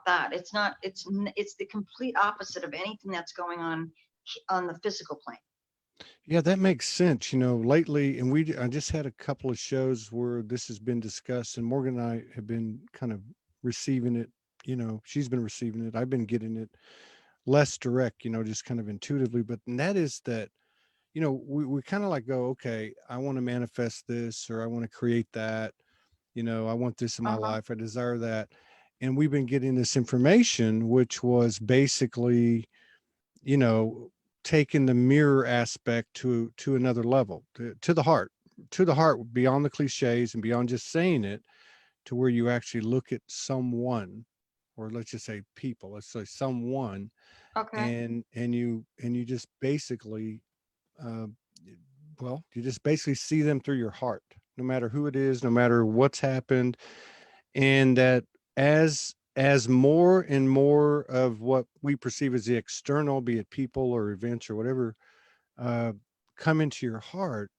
that. It's the complete opposite of anything that's going on the physical plane. Yeah, that makes sense. Lately, and I just had a couple of shows where this has been discussed, and Morgan and I have been kind of receiving it. She's been receiving it. I've been getting it less direct, just kind of intuitively. But and that is that, we kind of like go, okay, I want to manifest this or I want to create that. You know, I want this in my Uh-huh. life. I desire that. And we've been getting this information, which was basically, you know, taking the mirror aspect to another level, to the heart, beyond the cliches and beyond just saying it, to where you actually look at someone, or let's just say people, let's say someone, Okay. and you just basically, uh, well, you just basically see them through your heart, no matter who it is, no matter what's happened. And that as more and more of what we perceive as the external, be it people or events or whatever, uh, come into your heart,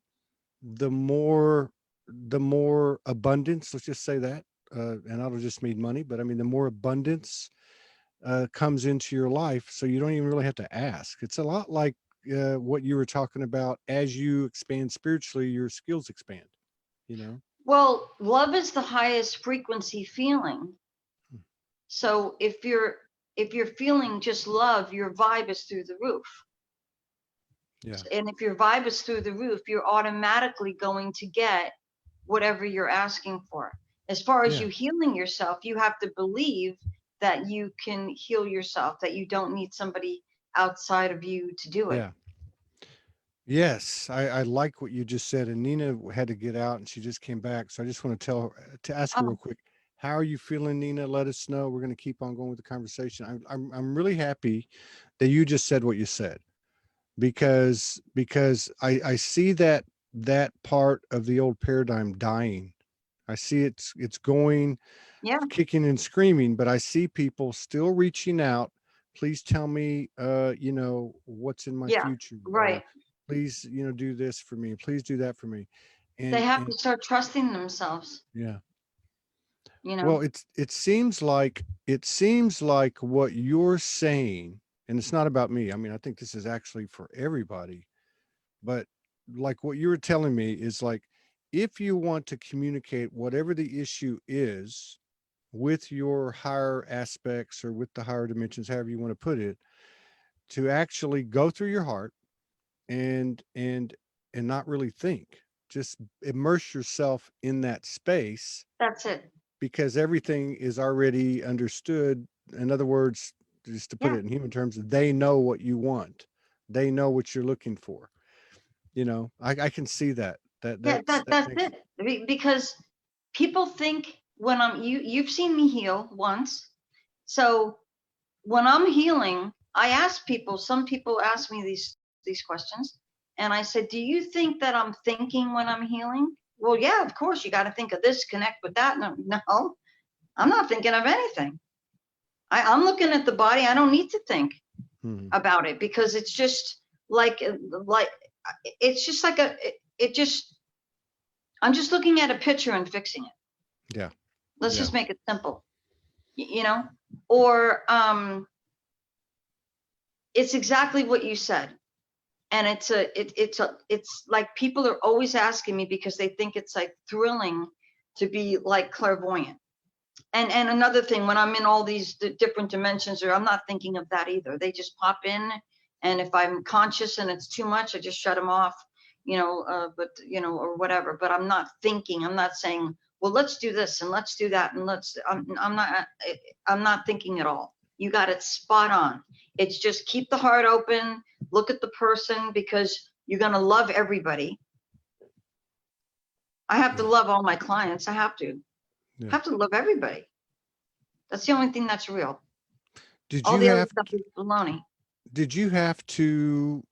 the more abundance, let's just say that, and I don't just mean money, but I mean the more abundance comes into your life, so you don't even really have to ask. It's a lot like what you were talking about. As you expand spiritually, your skills expand. You know. Well, love is the highest frequency feeling. So if you're feeling just love, your vibe is through the roof. Yeah. And if your vibe is through the roof, you're automatically going to get whatever you're asking for. As far as Yeah. you healing yourself, you have to believe that you can heal yourself, that you don't need somebody outside of you to do it. Yeah. Yes, I like what you just said. And Nina had to get out, and she just came back. So I just want to tell her, to ask her real Oh, quick, how are you feeling, Nina? Let us know. We're going to keep on going with the conversation. I'm really happy that you just said what you said, because I see that part of the old paradigm dying. I see it's going, yeah, kicking and screaming, but I see people still reaching out. Please tell me, you know, what's in my yeah, future, or right. please, you know, do this for me. Please do that for me. They have And to start trusting themselves, yeah. you know? Well, it seems like what you're saying, and it's not about me. I mean, I think this is actually for everybody, but like what you were telling me is like, if you want to communicate whatever the issue is with your higher aspects or with the higher dimensions, however you want to put it, to actually go through your heart and and and not really think, just immerse yourself in that space, That's it. because everything is already understood. In other words, just to put Yeah, it in human terms, they know what you want, they know what you're looking for. You know, I can see that yeah, that that's makes. it. Because people think when you've seen me heal once. So when I'm healing, I ask people, some people ask me these questions, and I said, "Do you think that I'm thinking when I'm healing?" Well, yeah, of course, you got to think of this, connect with that. No, no, I'm not thinking of anything. I'm looking at the body. I don't need to think Mhm. about it because it's just like it's just like it just I'm just looking at a picture and fixing it. Yeah. Let's Yeah. just make it simple, you know? Or it's exactly what you said. And it's like people are always asking me because they think it's like thrilling to be like clairvoyant. And another thing, when I'm in all these different dimensions, or I'm not thinking of that either. They just pop in, and if I'm conscious and it's too much, I just shut them off, but or whatever. But I'm not thinking. I'm not saying, well, let's do this and let's do that and let's. I'm not thinking at all. You got it spot on. It's just keep the heart open, look at the person, because you're gonna love everybody. I have to Yeah. love all my clients. I have to Yeah. have to love everybody. That's the only thing that's real. Did All you the other have stuff is baloney. did you have to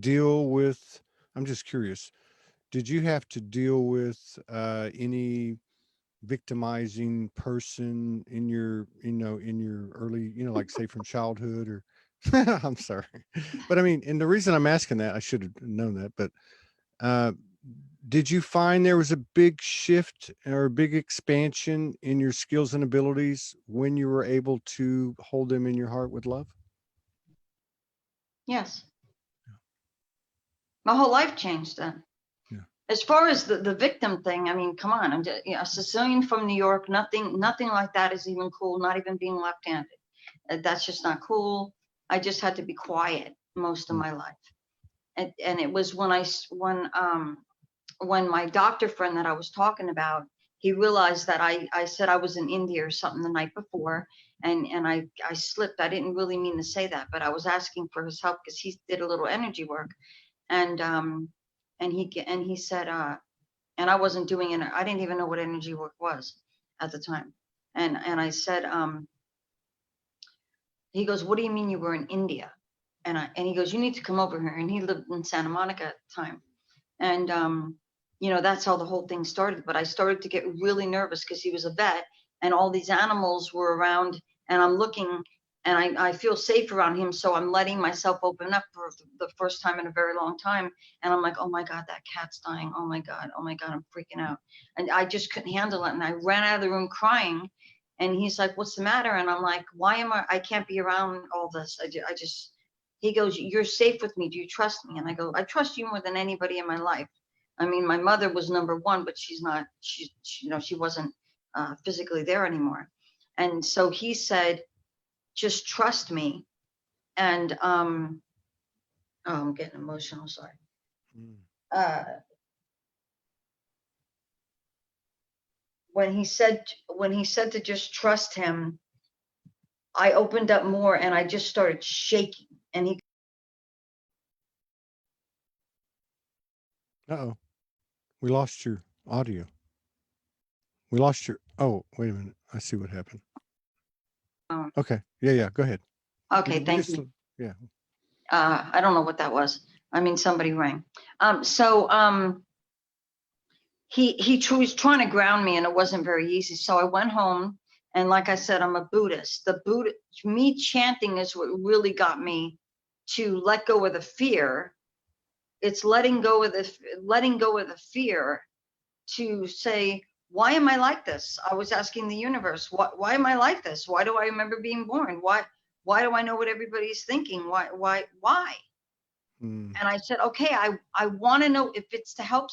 deal with, I'm just curious, did you have to deal with any victimizing person in your, in your early, like say from childhood or I'm sorry. But I mean, and the reason I'm asking that, I should have known that, but uh did you find there was a big shift or a big expansion in your skills and abilities when you were able to hold them in your heart with love? Yes, my whole life changed then. Yeah. As far as the victim thing, I mean, come on, I'm just, a Sicilian from New York. Nothing like that is even cool. Not even being left-handed. That's just not cool. I just had to be quiet most of Mm. my life, and it was when my doctor friend that I was talking about, he realized that I said I was in India or something the night before, and I slipped. I didn't really mean to say that, but I was asking for his help because he did a little energy work, and he said, and I wasn't doing it. I didn't even know what energy work was at the time, and I said, he goes, "What do you mean you were in India?" And he goes, "You need to come over here." And he lived in Santa Monica at the time. And, you know, that's how the whole thing started. But I started to get really nervous because he was a vet and all these animals were around, and I'm looking and I feel safe around him. So I'm letting myself open up for the first time in a very long time. And I'm like, oh my God, that cat's dying. Oh my God, I'm freaking out. And I just couldn't handle it. And I ran out of the room crying. And he's like, what's the matter? And I'm like, I can't be around all this. He goes, you're safe with me. Do you trust me? And I go, I trust you more than anybody in my life. I mean, my mother was number one, but she wasn't physically there anymore. And so he said, just trust me. And, oh, I'm getting emotional. Sorry. When he said to just trust him, I opened up more and I just started shaking. And he, Uh-oh. We lost your audio. We lost your, oh, wait a minute. I see what happened. Okay. Yeah. Go ahead. okay, thank you. Yeah. I don't know what that was. I mean, somebody rang. He was trying to ground me and it wasn't very easy. So I went home and like I said, I'm a Buddhist. Me chanting is what really got me to let go of the fear. It's letting go of the fear to say, why am I like this? I was asking the universe, why am I like this? Why do I remember being born? Why do I know what everybody's thinking? Why? And I said, okay, I want to know if it's to help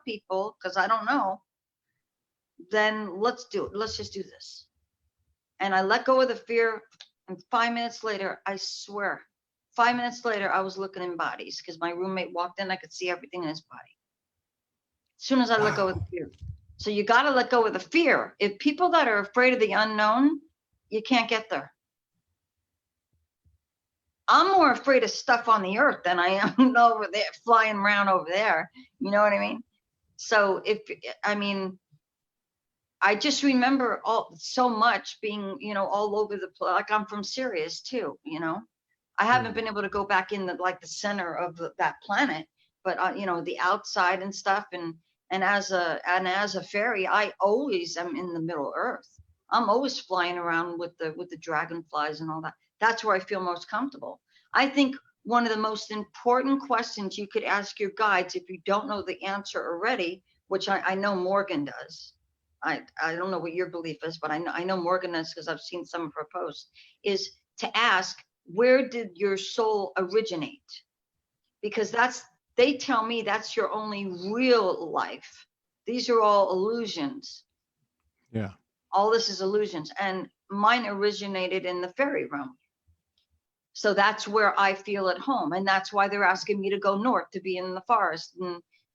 people, because I don't know, then let's do it. Let's just do this. And I let go of the fear. And 5 minutes later, I swear, 5 minutes later, I was looking in bodies because my roommate walked in. I could see everything in his body. As soon as I let go of the fear. So you got to let go of the fear. If people that are afraid of the unknown, you can't get there. I'm more afraid of stuff on the earth than I am over there, flying around over there. You know what I mean? So I just remember so much being, all over the place. Like I'm from Sirius too, I haven't been able to go back in the center of that planet, but the outside and stuff. And as a fairy, I always am in the Middle Earth. I'm always flying around with the dragonflies and all that. That's where I feel most comfortable. I think one of the most important questions you could ask your guides, if you don't know the answer already, which I know Morgan does. I don't know what your belief is, but I know Morgan does because I've seen some of her posts, is to ask, where did your soul originate? Because they tell me that's your only real life. These are all illusions. Yeah. All this is illusions. And mine originated in the fairy realm. So that's where I feel at home. And that's why they're asking me to go north, to be in the forest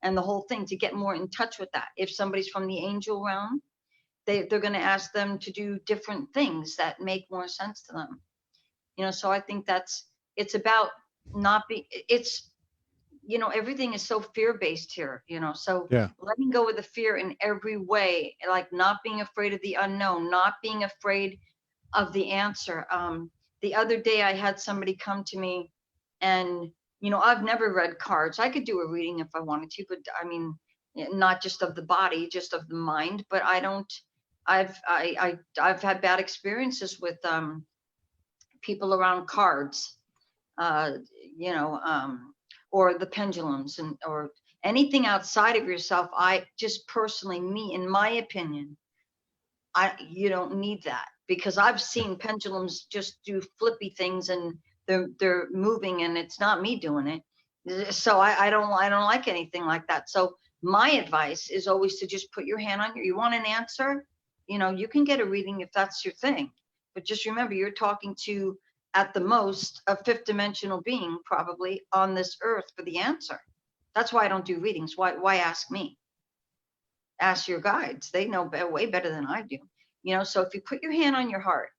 and the whole thing, to get more in touch with that. If somebody's from the angel realm, they're going to ask them to do different things that make more sense to them. So I think it's about everything is so fear-based here, so yeah. Letting go of the fear in every way, like not being afraid of the unknown, not being afraid of the answer. The other day I had somebody come to me and, I've never read cards. I could do a reading if I wanted to, but I mean, not just of the body, just of the mind, but I've had bad experiences with people around cards, or the pendulums or anything outside of yourself. I just personally, in my opinion, you don't need that, because I've seen pendulums just do flippy things and they're moving and it's not me doing it. So I don't like anything like that. So my advice is always to just put your hand on you want an answer, you can get a reading if that's your thing. But just remember, you're talking to, at the most, a fifth dimensional being probably on this earth for the answer. That's why I don't do readings. Why ask me? ask your guides. They know way better than I do. So if you put your hand on your heart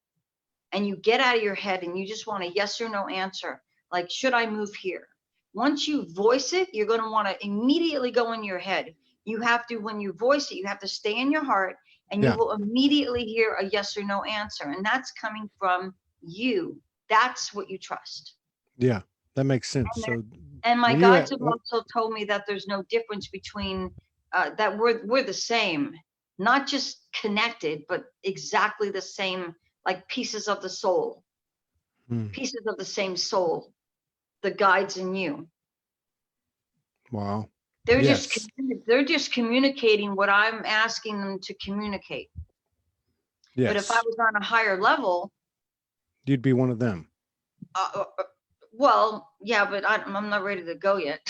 and you get out of your head and you just want a yes or no answer, like, should I move here? Once you voice it, you're going to want to immediately go in your head. You have to, when you voice it, you have to stay in your heart, and you will immediately hear a yes or no answer. And that's coming from you. That's what you trust. Yeah, that makes sense. And my guides have also told me that there's no difference between that we're the same, not just connected, but exactly the same, like pieces of the soul, pieces of the same soul, the guides in you. Wow. They're just communicating what I'm asking them to communicate. Yes. But if I was on a higher level, you'd be one of them. Well, yeah, but I'm not ready to go yet.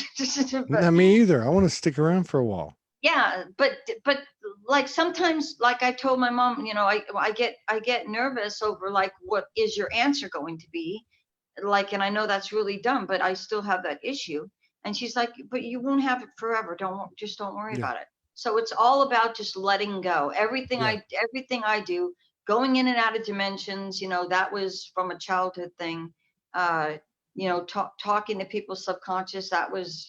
Not me either. I want to stick around for a while. Yeah, but like sometimes, like I told my mom, I get nervous over like, what is your answer going to be? Like, and I know that's really dumb, but I still have that issue. And she's like, but you won't have it forever. Don't worry about it. So it's all about just letting go. Everything I do, going in and out of dimensions, that was from a childhood thing. Talking to people's subconscious, that was,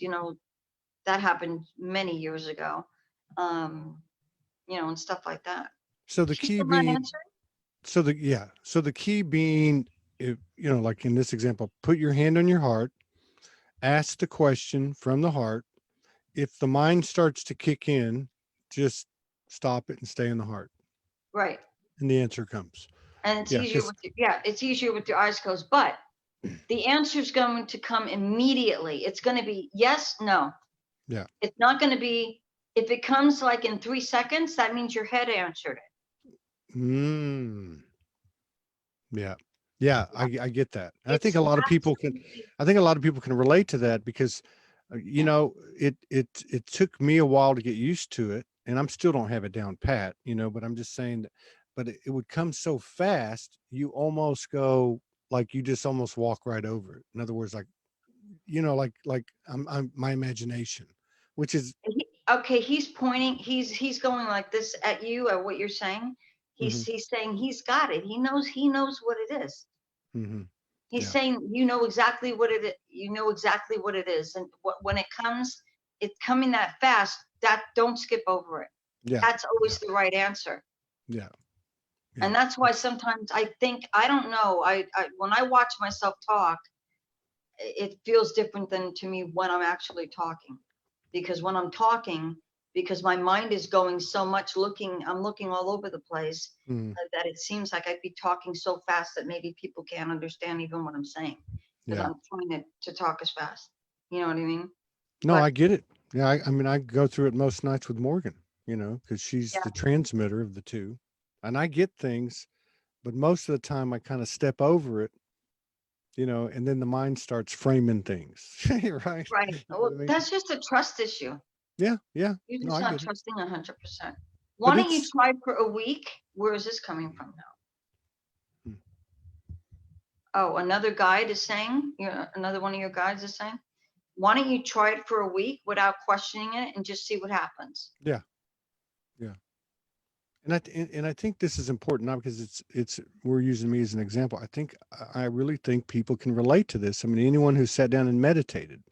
that happened many years ago. And stuff like that. So the key being, so the key being, like in this example, put your hand on your heart, ask the question from the heart. If the mind starts to kick in, just stop it and stay in the heart. Right. And the answer comes. And it's easier it's easier with your eyes closed, but the answer is going to come immediately. It's going to be yes, no. Yeah. It's not going to be, if it comes like in 3 seconds, that means your head answered it. Yeah. Yeah, I get that. And I think a lot of people can relate to that, because it took me a while to get used to it, and I'm still don't have it down pat, but I'm just saying that, but it would come so fast, you almost go, like, you just almost walk right over it. In other words, like, like I'm my imagination, which is okay. He's pointing, he's going like this at you, at what you're saying. He's saying he's got it. He knows what it is. He's saying, exactly what it is. Exactly what it is. And when it comes, it's coming that fast, that don't skip over it. Yeah. That's always the right answer. Yeah. And that's why sometimes I think, I don't know, I when I watch myself talk, it feels different than to me when I'm actually talking. Because when I'm talking, because my mind is going so much, I'm looking all over the place, that it seems like I'd be talking so fast that maybe people can't understand even what I'm saying, because I'm trying to talk as fast. You know what I mean? No, I get it. Yeah, I mean, I go through it most nights with Morgan, because she's the transmitter of the two, and I get things, but most of the time I kind of step over it, and then the mind starts framing things. Right. Right. Well, that's just a trust issue. Yeah. You're just not trusting 100%. Why don't you try for a week? Where is this coming from now? Oh, another guide is saying, another one of your guides is saying, why don't you try it for a week without questioning it and just see what happens? Yeah. And I think this is important, not because we're using me as an example. I really think people can relate to this. I mean, anyone who sat down and meditated,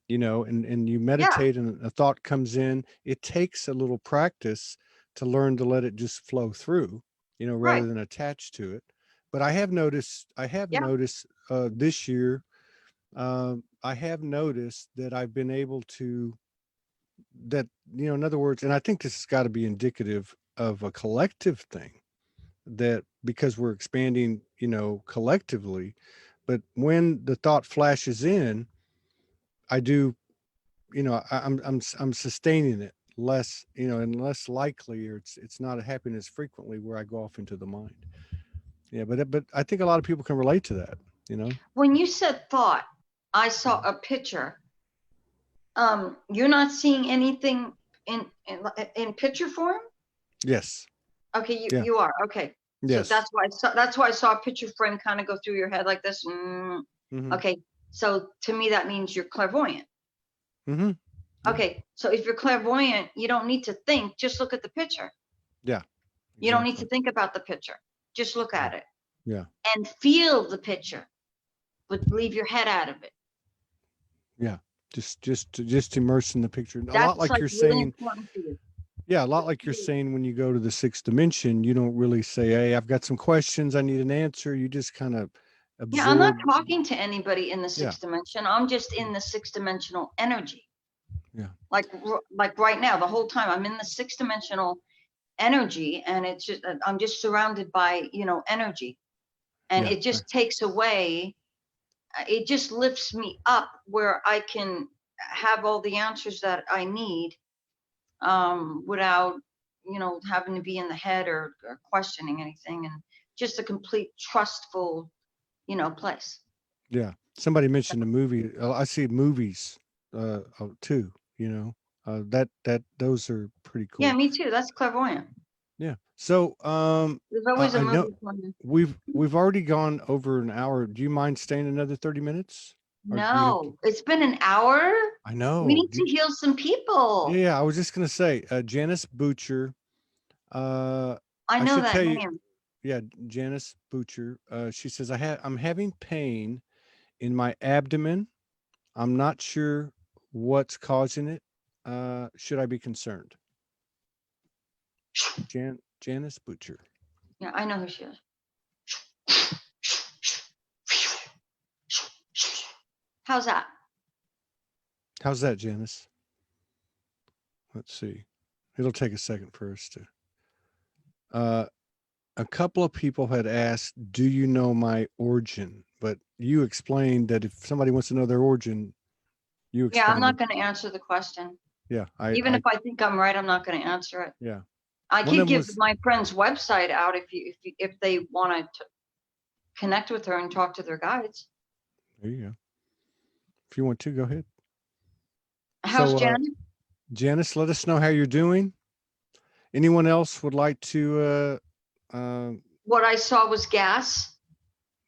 and you meditate and a thought comes in, it takes a little practice to learn to let it just flow through, rather than attach to it. But I have noticed this year, I have noticed that I've been able to, that, in other words, and I think this has got to be indicative of a collective thing, that because we're expanding, collectively, but when the thought flashes in, I do, I'm sustaining it less, and less likely, or it's not a happiness frequently where I go off into the mind. Yeah, but I think a lot of people can relate to that, When you said thought, I saw a picture. You're not seeing anything in picture form? Yes. Okay, you are. Okay. Yes. So that's why I saw a picture frame kind of go through your head like this. Okay. So to me, that means you're clairvoyant. Okay, so if you're clairvoyant, you don't need to think, just look at the picture. Yeah. You don't need to Exactly. think about the picture. Just look at it. Yeah. And feel the picture, but leave your head out of it. Yeah. Just immerse in the picture. A lot That's like like you're really saying. important for you. Yeah, a lot like you're saying when you go to the sixth dimension, you don't really say, "Hey, I've got some questions. I need an answer." You just kind of Yeah, I'm not absorb. talking to anybody in the Yeah. sixth dimension. I'm just in the sixth dimensional energy. Yeah. Like right now, the whole time I'm in the sixth dimensional energy, and it's just I'm just surrounded by energy, and Yeah. it just takes away. It just lifts me up where I can have all the answers that I need, without having to be in the head or questioning anything, and just a complete trustful place. Yeah. Somebody mentioned a movie. I see movies too, that those are pretty Yeah, cool. me too. That's clairvoyant. Yeah. So There's always a I know movie for me. we've already gone over an hour. Do you mind staying another 30 minutes? Or do you have to, No, it's been an hour. I We know. need to heal some people. Yeah, I was just gonna say, Janice Butcher. I I know should that tell you, name. yeah, Janice Butcher. She says I'm having pain in my abdomen. I'm not sure what's causing it. Should I be concerned? Janice Butcher. Yeah, I know who she is. How's that? How's that, Janice? Let's see. It'll take a second for us to. A couple of people had asked, "Do you know my origin?" But you explained that if somebody wants to know their origin, you Yeah, I'm explained not it. going to answer the question. Yeah, Even if I think I'm right, I'm not going to answer it. yeah. I One could of them give was my friend's website out if they want to connect with her and talk to their guides. there. You go. If you want to, go ahead. How's So, Janet? Janice, let us know how you're doing. Anyone else would like to? What I saw was gas.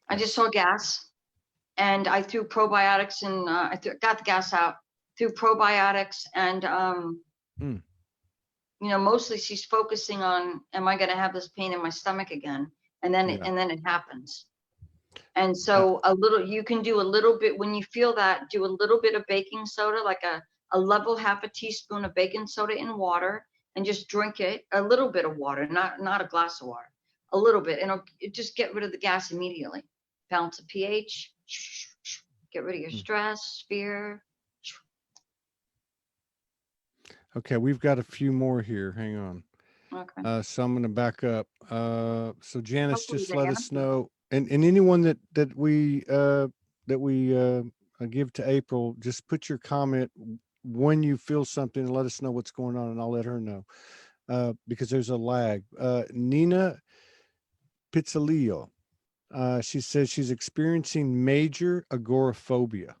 I just Yes. saw gas, and I threw probiotics, and got the gas out. Threw probiotics, and Mm. mostly she's focusing on, am I going to have this pain in my stomach again? And then Yeah. it happens. And Uh, so you can do a little bit when you feel that. Do a little bit of baking soda, like a level half a teaspoon of baking soda in water, and just drink it. A little bit of water, not a glass of water. A little bit, and it just get rid of the gas immediately. Balance the pH. Get rid of your stress, fear. okay, we've got a few more here. Hang on. Okay. So I'm going to back up. So Janice, Hopefully just they let us answer. know, and anyone that we give to April, just put your comment when you feel something and let us know what's going on, and I'll let her know because there's a lag. Nina Pizzalillo, she says she's experiencing major agoraphobia.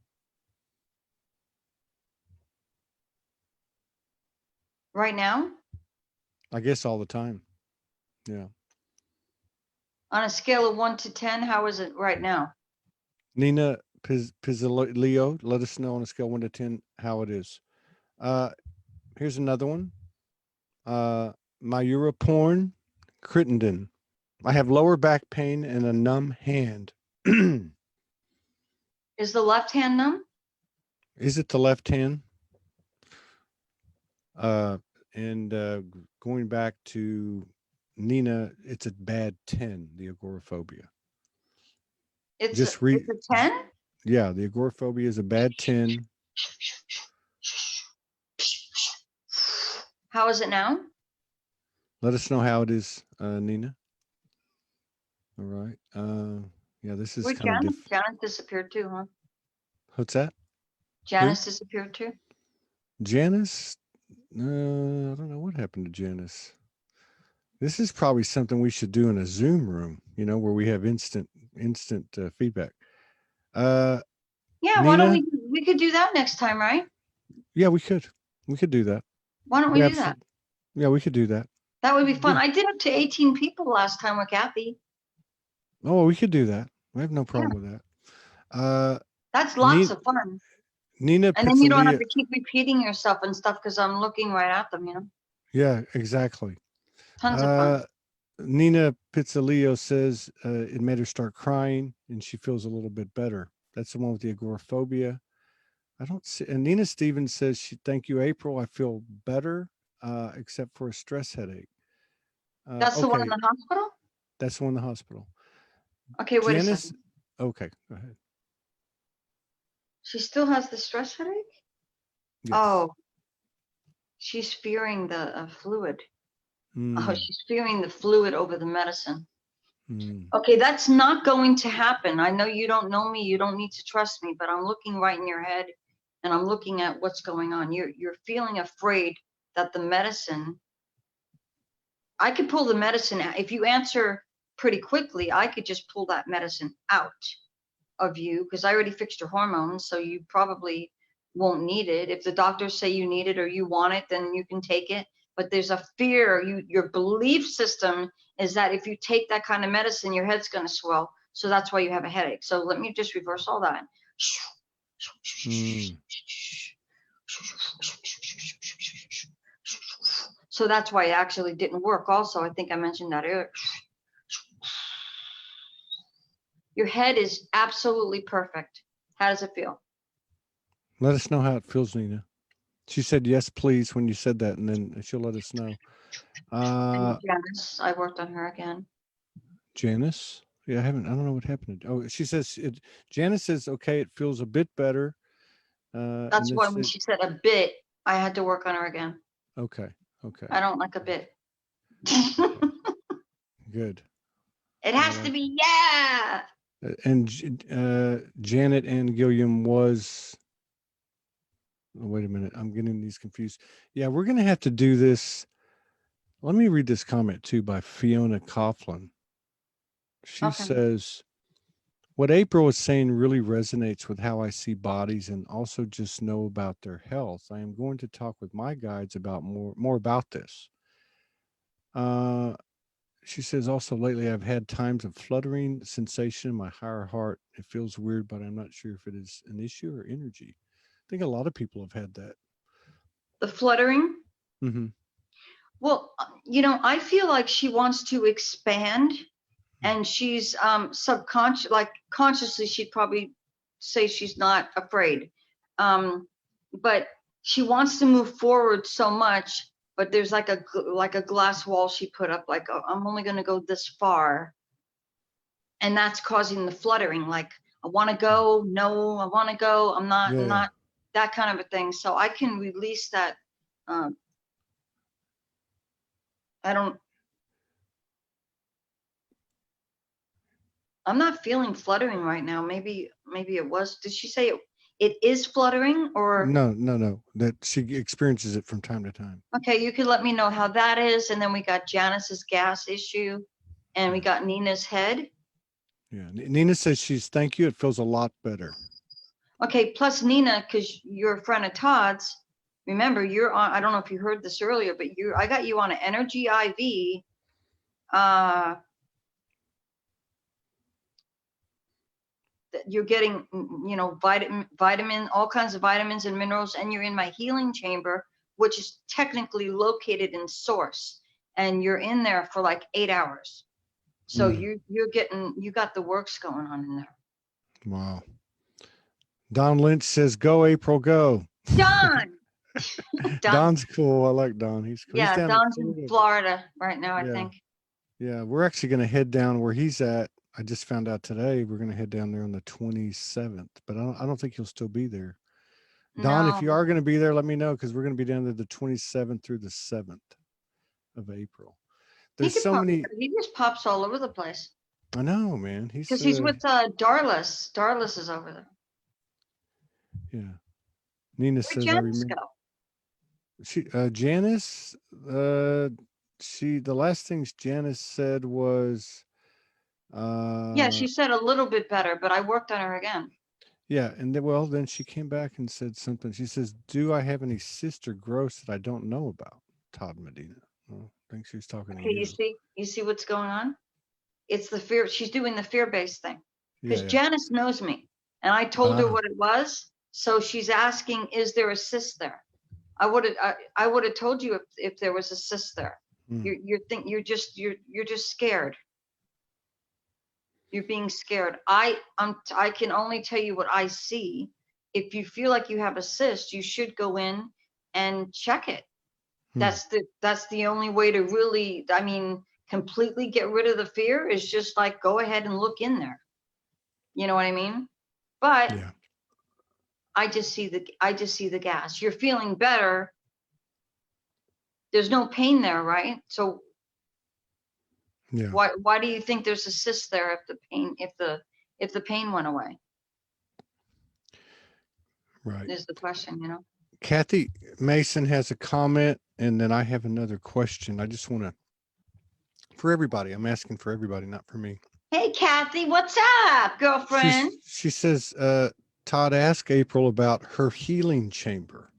Right now, I guess all the time. Yeah. on a scale of 1 to 10, how is it right now? Nina Pizzalillo, let us know on a scale 1 to 10 how it is. Here's another one. Mayura Porn Crittenden. I have lower back pain and a numb hand. Is the left hand numb? Is it the left hand? And going back to Nina, it's a bad 10, the agoraphobia. It's Just it's a 10? Yeah, the agoraphobia is a bad 10. How is it now? Let us know how it is, Nina. All right. Yeah, this is Where'd kind of Janice? different. Janice disappeared too, huh? What's that? Janice disappeared too? Janice? I don't know what happened to Janice. This is probably something we should do in a Zoom room, where we have instant feedback. Yeah, why don't Nina? we could do that next time, right? Yeah, we could do that. Why don't we do that? Yeah, we could do that. That would be fun. Yeah. I did up to 18 people last time with Kathy. Oh, we could do that. We have no problem with that. That's lots Nina, of fun. Nina And then you don't have Pizzalia. to keep repeating yourself and stuff because I'm looking right at them, Yeah, exactly. Tons of fun. Nina Pizzalio says it made her start crying and she feels a little bit better. That's the one with the agoraphobia. I don't see. And Nina Stevens says, "Thank you, April. I feel better, except for a stress headache." That's the one in Okay, the hospital? that's the one in the hospital. Okay, wait a Janice. second. Okay, go ahead. She still has the stress headache? Yes. Oh, she's fearing the fluid. Oh, Mm, she's fearing the fluid over the medicine. mm, Okay, that's not going to happen. I know you don't know me. You don't need to trust me, but I'm looking right in your head and I'm looking at what's going on. You're feeling afraid that the medicine, I could pull the medicine out. If you answer pretty quickly, I could just pull that medicine out of you because I already fixed your hormones, so you probably won't need it. If the doctors say you need it or you want it, then you can take it. But there's a fear, your belief system is that if you take that kind of medicine, your head's going to swell. So that's why you have a headache. So let me just reverse all that. mm. So that's why it actually didn't work. Also, I think I mentioned that earlier. Your head is absolutely perfect. How does it feel? Let us know how it feels, Nina. She said yes, please, when you said that, and then she'll let us know. And Janice, I worked on her again. Janice. Yeah, I haven't. I don't know what happened. Oh, she says it. Janice says okay. It feels a bit better. And That's then why when said she said a bit, I had to work on her again. okay, okay, I don't like a bit. okay, good. It I has to like be, yeah. And Janet and Gilliam was. Oh, wait a minute, I'm getting these confused. Yeah, we're gonna have to do this. Let me read this comment too by Fiona Coughlin. She Okay. says, "What April is saying really resonates with how I see bodies and also just know about their health. I am going to talk with my guides about more about this." Uh, she says also lately I've had times of fluttering sensation in my higher heart. It feels weird, but I'm not sure if it is an issue or energy. I think a lot of people have had that. The fluttering. Mm-hmm. Well, I feel like she wants to expand and she's subconscious, like consciously, she'd probably say she's not afraid. But she wants to move forward so much, but there's like a glass wall she put up, like, oh, I'm only going to go this far. And that's causing the fluttering. Like, I want to go, no, I want to go, I'm Yeah. not, that kind of a thing. So I can release that. Um, I'm not feeling fluttering right now. Maybe it was. Did she say it is fluttering or? No, no, no. That she experiences it from time to time. Okay, you could let me know how that is. And then we got Janice's gas issue and we Yeah. got Nina's head. Yeah. Nina says she's thank you. It feels a lot better. Okay, plus Nina, because you're a friend of Todd's. Remember, you're on, I don't know if you heard this earlier, but I got you on an energy IV. You're getting, vitamin, all kinds of vitamins and minerals, and you're in my healing chamber, which is technically located in source. And you're in there for like 8 hours. So Mm, you got the works going on in there. wow. Don Lynch says, "Go April, go." Don, Don, Don's cool. I like Don. He's cool. He's yeah, down in Don's in Florida. Florida right now, I Yeah. think. Yeah. We're actually going to head down where he's at. I just found out today we're going to head down there on the 27th, but I don't think he'll still be there. Don, if No, you are going to be there, let me know because we're going to be down there the 27th through the 7th of April. he There's could so pop. many. He just pops all over the place I know, man. because he's with Darlis. Darlis is over there. Yeah. Nina Where'd says, "I Janice remember." go? She, Janice, the last things Janice said was, Yeah, uh, she said a little bit better, but I worked on her again. yeah, and then, well, then she came back and said something. She says, "Do I have any sister growths that I don't know about?" Todd Medina. Well, I think she's talking to Okay, you. you see what's going on? It's the fear. She's doing the fear-based thing Yeah, because yeah. Janice knows me, and I told her Ah, what it was, So she's asking, is there a cyst there? I would have told you if there was a cyst there. You're just scared. You're being scared. I can only tell you what I see. If you feel like you have a cyst, you should go in and check it. That's the only way to really, I mean, completely get rid of the fear is just like go ahead and look in there. You know what I mean? But Yeah. I just see the gas. You're feeling better. There's no pain there, right? So Yeah. why do you think there's a cyst there if the pain went away? Right. Is the question, you know? Kathy Mason has a comment, and then I have another question. I just want to, for everybody, I'm asking for everybody, not for me. Hey, Kathy, what's up, girlfriend? She says, Todd, ask April about her healing chamber.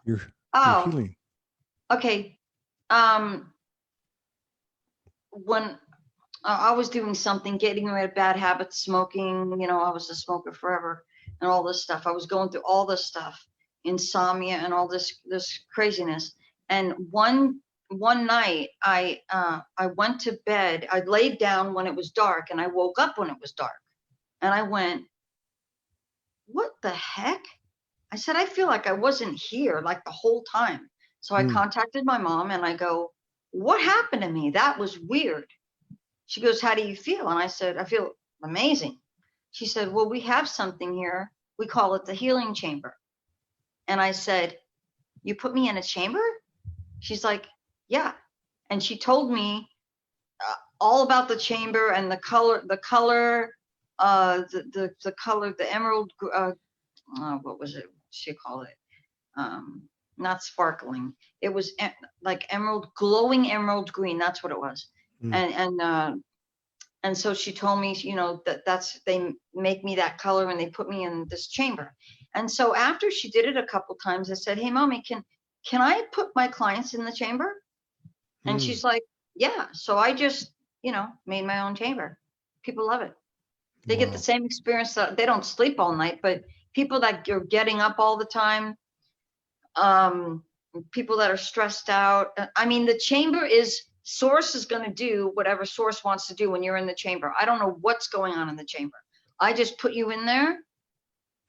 Your healing. Okay. When I was doing something, getting rid of bad habits, smoking, you know, I was a smoker forever and all this stuff. I was going through all this stuff, insomnia and all this craziness. And one night I went to bed. I laid down when it was dark and I woke up when it was dark. And I went, what the heck? I said, I feel like I wasn't here like the whole time. So I contacted my mom and I go, what happened to me? That was weird. She goes, how do you feel? And I said, I feel amazing. She said, well, we have something here. We call it the healing chamber. And I said, you put me in a chamber? She's like, yeah. And she told me all about the chamber and the color, the color, the emerald, what was it? She called it, not sparkling. It was like emerald, glowing emerald green. That's what it was. And so she told me, you know, they make me that color and they put me in this chamber. And so after she did it a couple times, I said, hey, mommy, can I put my clients in the chamber? And she's like, yeah. So I just, you know, made my own chamber. People love it. They get the same experience. They don't sleep all night, but people that are getting up all the time, people that are stressed out. I mean, the chamber is, source is going to do whatever source wants to do when you're in the chamber. I don't know what's going on in the chamber. I just put you in there,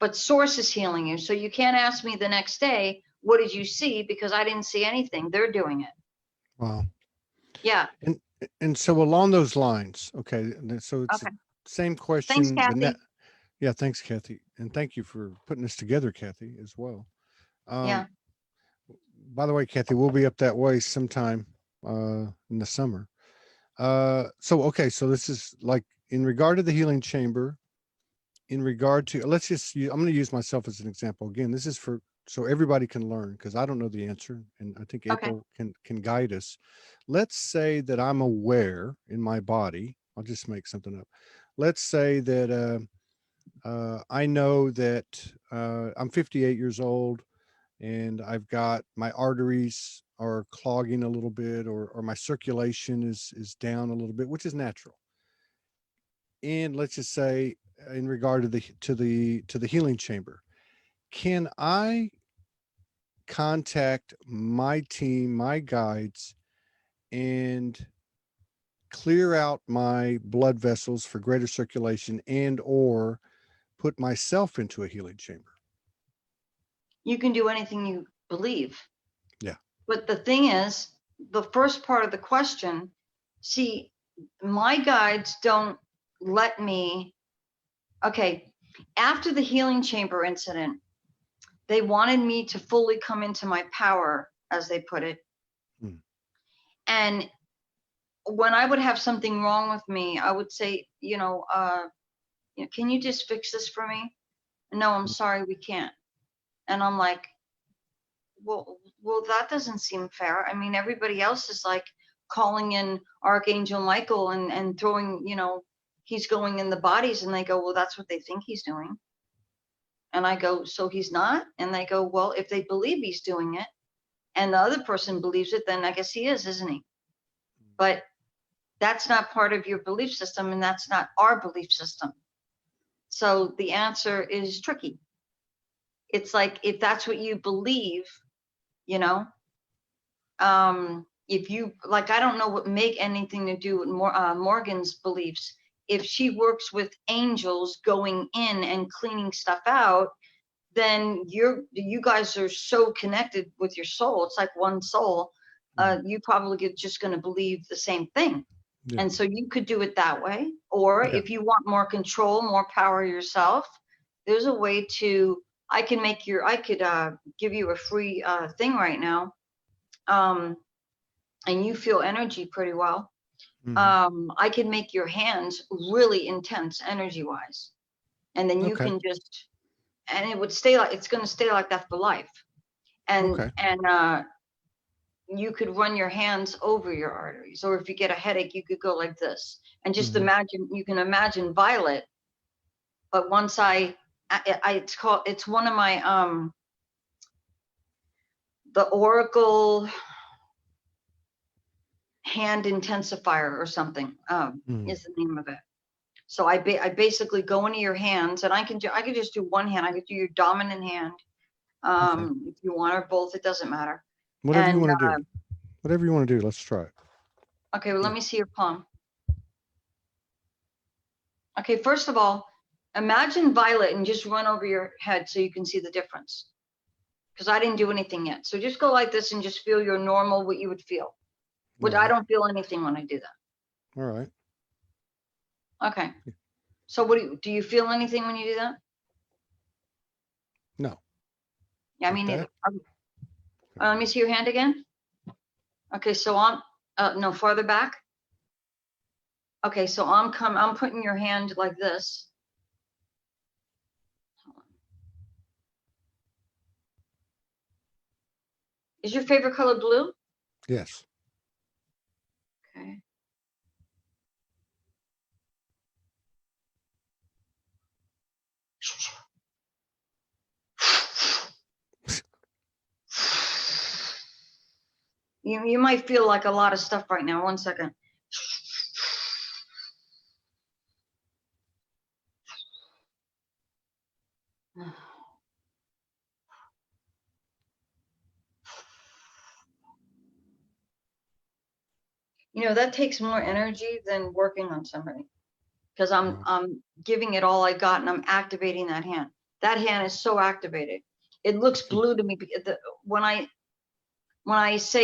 but source is healing you. So you can't ask me the next day, what did you see? Because I didn't see anything. They're doing it. Wow. Yeah. And so along those lines, okay. So it's the same question. Thanks, Kathy. Yeah. Thanks, Kathy. And thank you for putting this together, Kathy, as well. Yeah. By the way, Kathy, we'll be up that way sometime in the summer. So this is like in regard to the healing chamber, in regard to, I'm going to use myself as an example. Again, this is so everybody can learn, because I don't know the answer. And I think April can guide us. Let's say that I'm aware in my body. I'll just make something up. Let's say that I know that I'm 58 years old and I've got my arteries are clogging a little bit, or my circulation is down a little bit, which is natural. And let's just say in regard to the healing chamber, can I contact my team, my guides, and clear out my blood vessels for greater circulation and or put myself into a healing chamber? You can do anything you believe. Yeah. But the thing is, the first part of the question, see, my guides don't let me. Okay, after the healing chamber incident, they wanted me to fully come into my power, as they put it. And when I would have something wrong with me, I would say, can you just fix this for me? No, I'm sorry, we can't. And I'm like, well, that doesn't seem fair. I mean, everybody else is like calling in Archangel Michael and throwing, he's going in the bodies, and they go, well, that's what they think he's doing. And I go, so he's not? And they go, well, if they believe he's doing it and the other person believes it, then I guess he is, isn't he? But that's not part of your belief system, and that's not our belief system. So the answer is tricky. It's like, if that's what you believe, you know, if you like, I don't know what make anything to do with Morgan's beliefs. If she works with angels going in and cleaning stuff out, then you guys are so connected with your soul. It's like one soul. You probably get just going to believe the same thing. Yeah. And so you could do it that way. Or if you want more control, more power yourself, there's a way to, I could give you a free thing right now. And you feel energy pretty well. I can make your hands really intense energy wise. And then you can just, and it would stay like, it's going to stay like that for life. And you could run your hands over your arteries, or if you get a headache, you could go like this and just imagine, you can imagine Violet. But once it's one of my, the Oracle hand intensifier or something, is the name of it. So I basically go into your hands, and I could just do one hand. I could do your dominant hand. If you want, or both, it doesn't matter. Whatever you want to do. Whatever you want to do, let's try it. Okay, well, let me see your palm. Okay, first of all, imagine Violet and just run over your head so you can see the difference. Because I didn't do anything yet. So just go like this and just feel your normal, what you would feel. Which I don't feel anything when I do that. All right. Okay. So what do you feel anything when you do that? No. Yeah, I mean, let me see your hand again. Okay, so no, farther back. Okay, so I'm putting your hand like this. Is your favorite color blue? Yes. Okay. You might feel like a lot of stuff right now. One second. You know, that takes more energy than working on somebody, because I'm giving it all I got, and I'm activating that hand. That hand is so activated. It looks blue to me. When I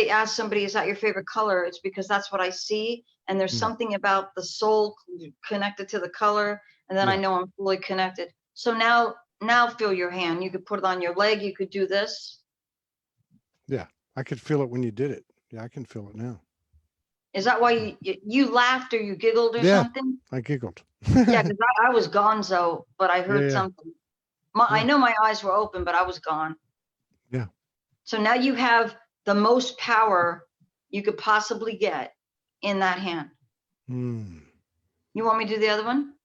ask somebody, is that your favorite color? It's because that's what I see. And there's something about the soul connected to the color. And then I know I'm fully connected. So now feel your hand. You could put it on your leg. You could do this. Yeah, I could feel it when you did it. Yeah, I can feel it now. Is that why you laughed or you giggled or something? I giggled. Yeah, because I was gonzo, but I heard something. I know my eyes were open, but I was gone. Yeah. So now you have the most power you could possibly get in that hand. You want me to do the other one?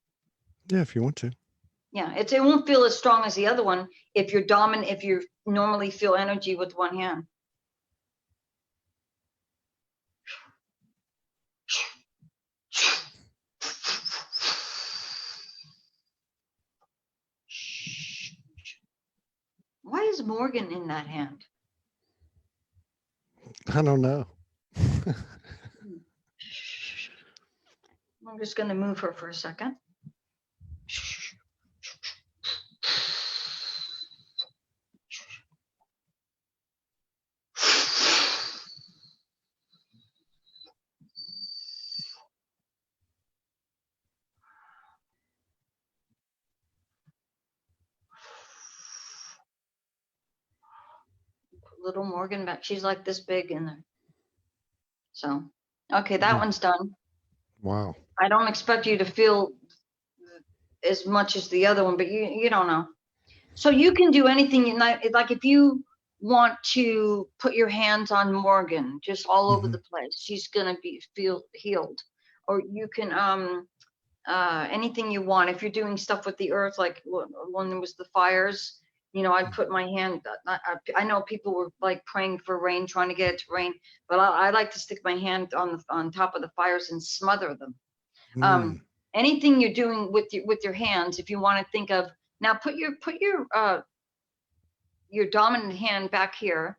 Yeah, if you want to. Yeah, it won't feel as strong as the other one if you're dominant, if you normally feel energy with one hand. Why is Morgan in that hand? I don't know. I'm just going to move her for a second. Little Morgan back. She's like this big in there. So, okay, that one's done. Wow. I don't expect you to feel as much as the other one, but you don't know. So you can do anything. Like if you want to put your hands on Morgan, just all over the place, she's gonna feel healed. Or you can anything you want. If you're doing stuff with the earth, like when there was the fires, you know, I put my hand. I know people were like praying for rain, trying to get it to rain, but I like to stick my hand on top of the fires and smother them. anything you're doing with your hands, if you want to think of, now put your dominant hand back here,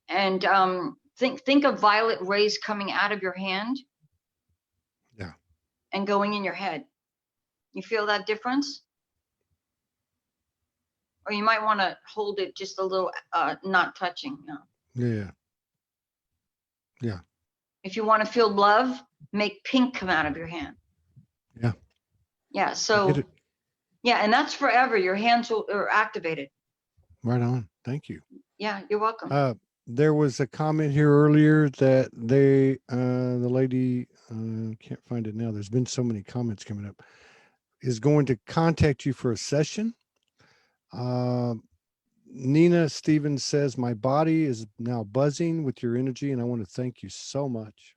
and think of violet rays coming out of your hand. Yeah. And going in your head. You feel that difference? Or you might want to hold it just a little, not touching. No. Yeah. Yeah. If you want to feel love, make pink come out of your hand. Yeah. Yeah. So, yeah, and that's forever. Your hands are activated. Right on. Thank you. Yeah, you're welcome. There was a comment here earlier that the lady, can't find it now. There's been so many comments coming up, is going to contact you for a session. Nina Stevens says, my body is now buzzing with your energy, and I want to thank you so much.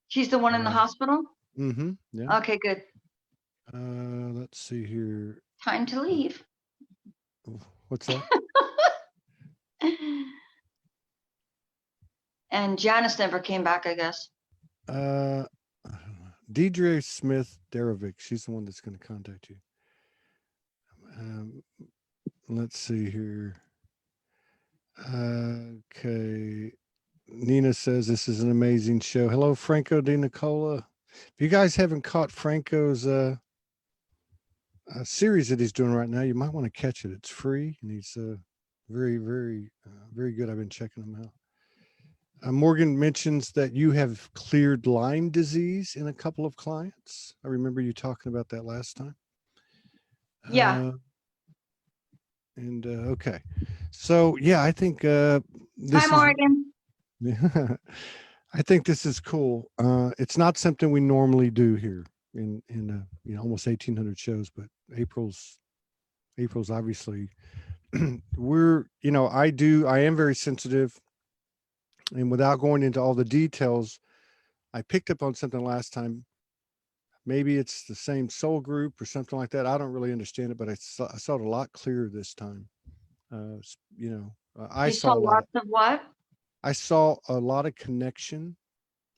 She's the one in the hospital? Mm-hmm. Yeah. Okay, good. Let's see here. Time to leave. What's that? And Janice never came back, I guess. Deidre Smith Derovic, she's the one that's going to contact you. Let's see here. Okay. Nina says this is an amazing show. Hello, Franco Di Nicola. If you guys haven't caught Franco's series that he's doing right now, you might want to catch it. It's free, and he's very, very, very good. I've been checking him out. Morgan mentions that you have cleared Lyme disease in a couple of clients. I remember you talking about that last time. Yeah. Okay. So, yeah, I think this Hi, Morgan. Yeah, I think this is cool. It's not something we normally do here in almost 1,800 shows, but April's obviously I am very sensitive, and without going into all the details, I picked up on something last time. Maybe it's the same soul group or something like that. I don't really understand it, but I saw it a lot clearer this time. I saw lots of what? I saw a lot of connection,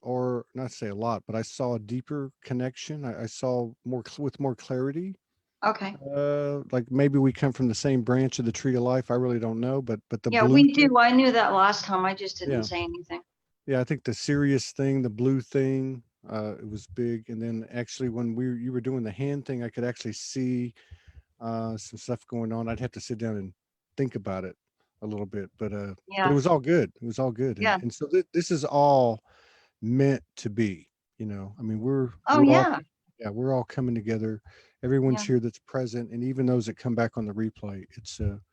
or not say a lot, but I saw a deeper connection. I saw with more clarity. Okay. Like maybe we come from the same branch of the tree of life. I really don't know, but the yeah, blue we do. I knew that last time. I just didn't say anything. Yeah, I think the serious thing, the blue thing, it was big. And then actually when you were doing the hand thing, I could actually see some stuff going on. I'd have to sit down and think about it a little bit, but it was all good. It was all good. Yeah. And so this is all meant to be, I mean, we're all coming together. Everyone's here that's present. And even those that come back on the replay, it's I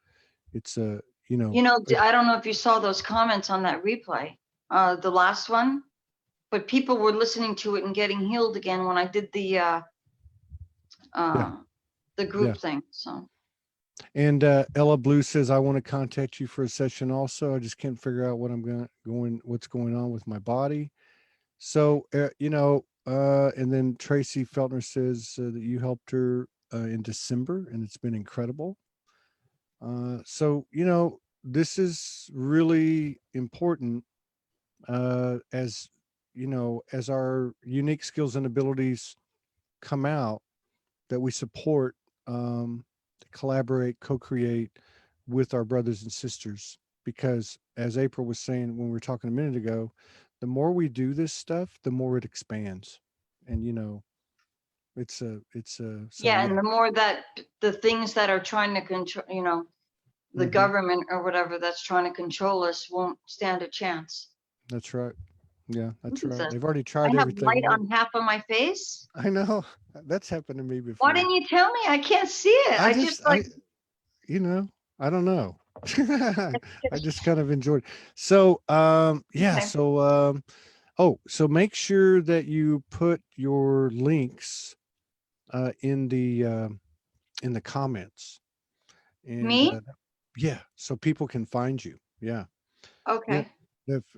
don't know if you saw those comments on that replay, the last one, but people were listening to it and getting healed again when I did the group thing. So. And Ella Blue says, I want to contact you for a session also. I just can't figure out what's going on with my body. So, and then Tracy Feltner says that you helped her in December, and it's been incredible. So, this is really important as our unique skills and abilities come out, that we support, collaborate, co-create with our brothers and sisters. Because as April was saying when we were talking a minute ago, the more we do this stuff, the more it expands. And it's and the more that the things that are trying to control, the government or whatever that's trying to control us won't stand a chance. That's right. Yeah, that's right. They've already tried everything. I have light on half of my face. I know. That's happened to me before. Why didn't you tell me? I can't see it. I don't know. I just kind of enjoyed it. So, so make sure that you put your links in the comments. And, me? So people can find you. Yeah. Okay.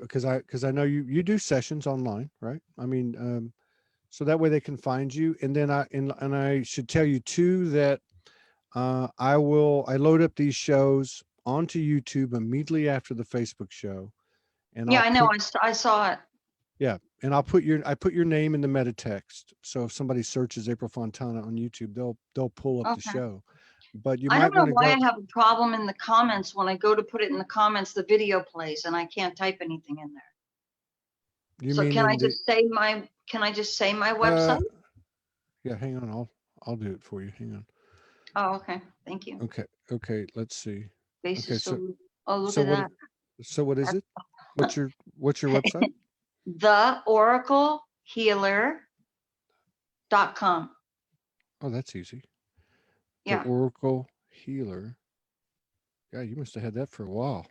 Because I know you do sessions online, right? I mean, so that way they can find you. And then I should tell you too that I load up these shows onto YouTube immediately after the Facebook show. And I know. I saw it. Yeah, and I put your name in the meta text. So if somebody searches April Fontana on YouTube, they'll pull up the Okay. show. But you I might don't know want to why go. I have a problem in the comments. When I go to put it in the comments, the video plays and I can't type anything in there. You So mean can I in the? just say my, Uh, website? yeah. Hang on. I'll do it for you. Hang on. Oh, okay. Thank you. Okay. Okay. Let's see. Okay. Basis. So Oh, look so at what? that. So what is it? What's your website? TheOracleHealer.com. Oh, that's easy. The Yeah. Oracle Healer. Yeah, you must have had that for a while.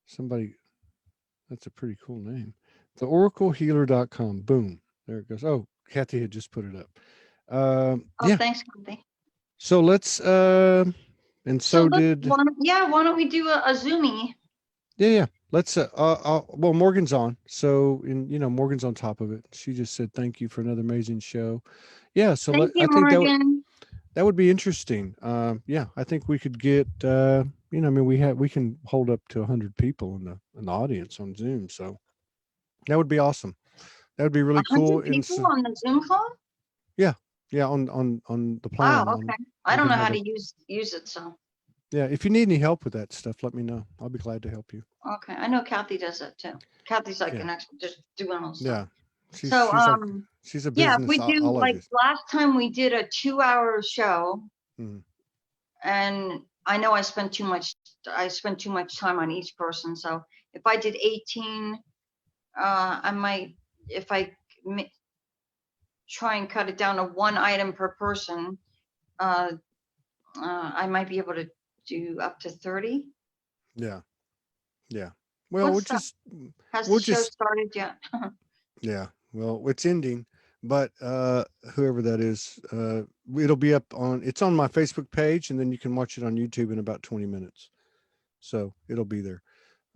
Somebody. That's a pretty cool name. TheOracleHealer.com. Boom. There it goes. Oh, Kathy had just put it up. Oh, Yeah. thanks, Kathy. So let's. And So so did. why don't we do a Zoomie? Yeah. Let's. Well, Morgan's on. So, Morgan's on top of it. She just said thank you for another amazing show. Yeah. So Thank I you, think Morgan. that would be interesting. Yeah, I think we could get. I mean, we can hold up to 100 people in the audience on Zoom. So that would be awesome. That would be really cool. 100 And people so, on the Zoom call? yeah, yeah, on the Wow, plan. okay. I We don't can know how have to a. use it, so Yeah, if you need any help with that stuff, let me know. I'll be glad to help you. okay. I know Kathy does it too. Kathy's like Yeah, an expert just doing all stuff. yeah. So She's a yeah, if we do like businessologist. last time we did a 2-hour show, Mhm. and I know I spent too much time on each person. So if I did 18, I might, if I try and cut it down to one item per person, I might be able to do up to 30. Yeah, yeah. Well, What's that? Has the we'll show just started yet? yeah. Well, it's ending, but whoever that is, it'll be up on. It's on my Facebook page, and then you can watch it on YouTube in about 20 minutes. So it'll be there.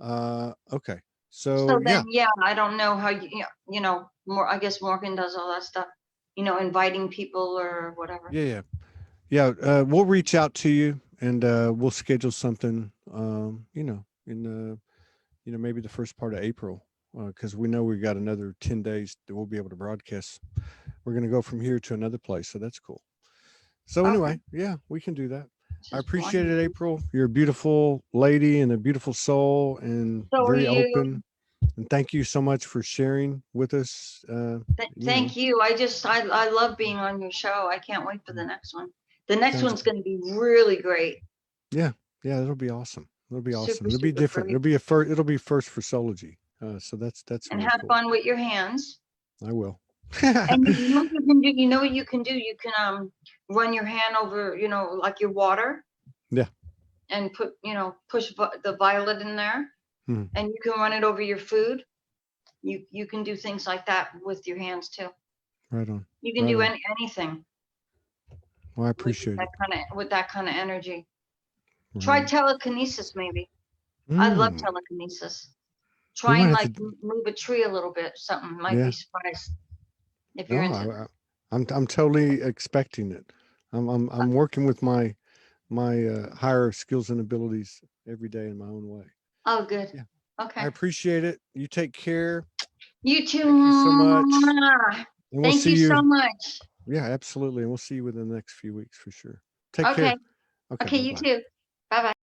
Okay. So So then, yeah, yeah, I don't know how more. I guess Morgan does all that stuff. Inviting people or whatever. yeah, yeah, yeah. We'll reach out to you, and we'll schedule something. In maybe the first part of April, because we know we got another 10 days that we'll be able to broadcast. We're going to go from here to another place, so that's cool. So Okay, anyway, yeah, we can do that. I this is appreciate it, wonderful. April. You're a beautiful lady and a beautiful soul, and So are very you. open. And thank you so much for sharing with us. Thank you. I love being on your show. I can't wait for the next one. The next Sounds one's good. going to be really great. Yeah, yeah, it'll be awesome. It'll be awesome. Super, It'll be super different. great. It'll be a first. It'll be first for Soulogy. So that's And really have cool. fun with your hands. I will. And you know what you can do? You know what you can do? You can run your hand over, like your water, Yeah. and push the violet in there, Hmm. and you can run it over your food. You can do things like that with your hands too. Right on. You can Right do on. anything Well, I with appreciate it. that kind of energy. Right Try on. telekinesis, maybe. I love Mm. telekinesis. We Try might and have like to. move a tree a little bit, something. Might be Yeah. surprised if you're No, into that. I'm totally expecting it. I'm working with my higher skills and abilities every day in my own way. Oh, good. Yeah. I Okay. appreciate it. You take care. You too. Thank you so much. And we'll Thank see you so you. much. Yeah, absolutely. And we'll see you within the next few weeks for sure. Take Okay. care. Okay. Okay, Bye you bye. too. Bye bye.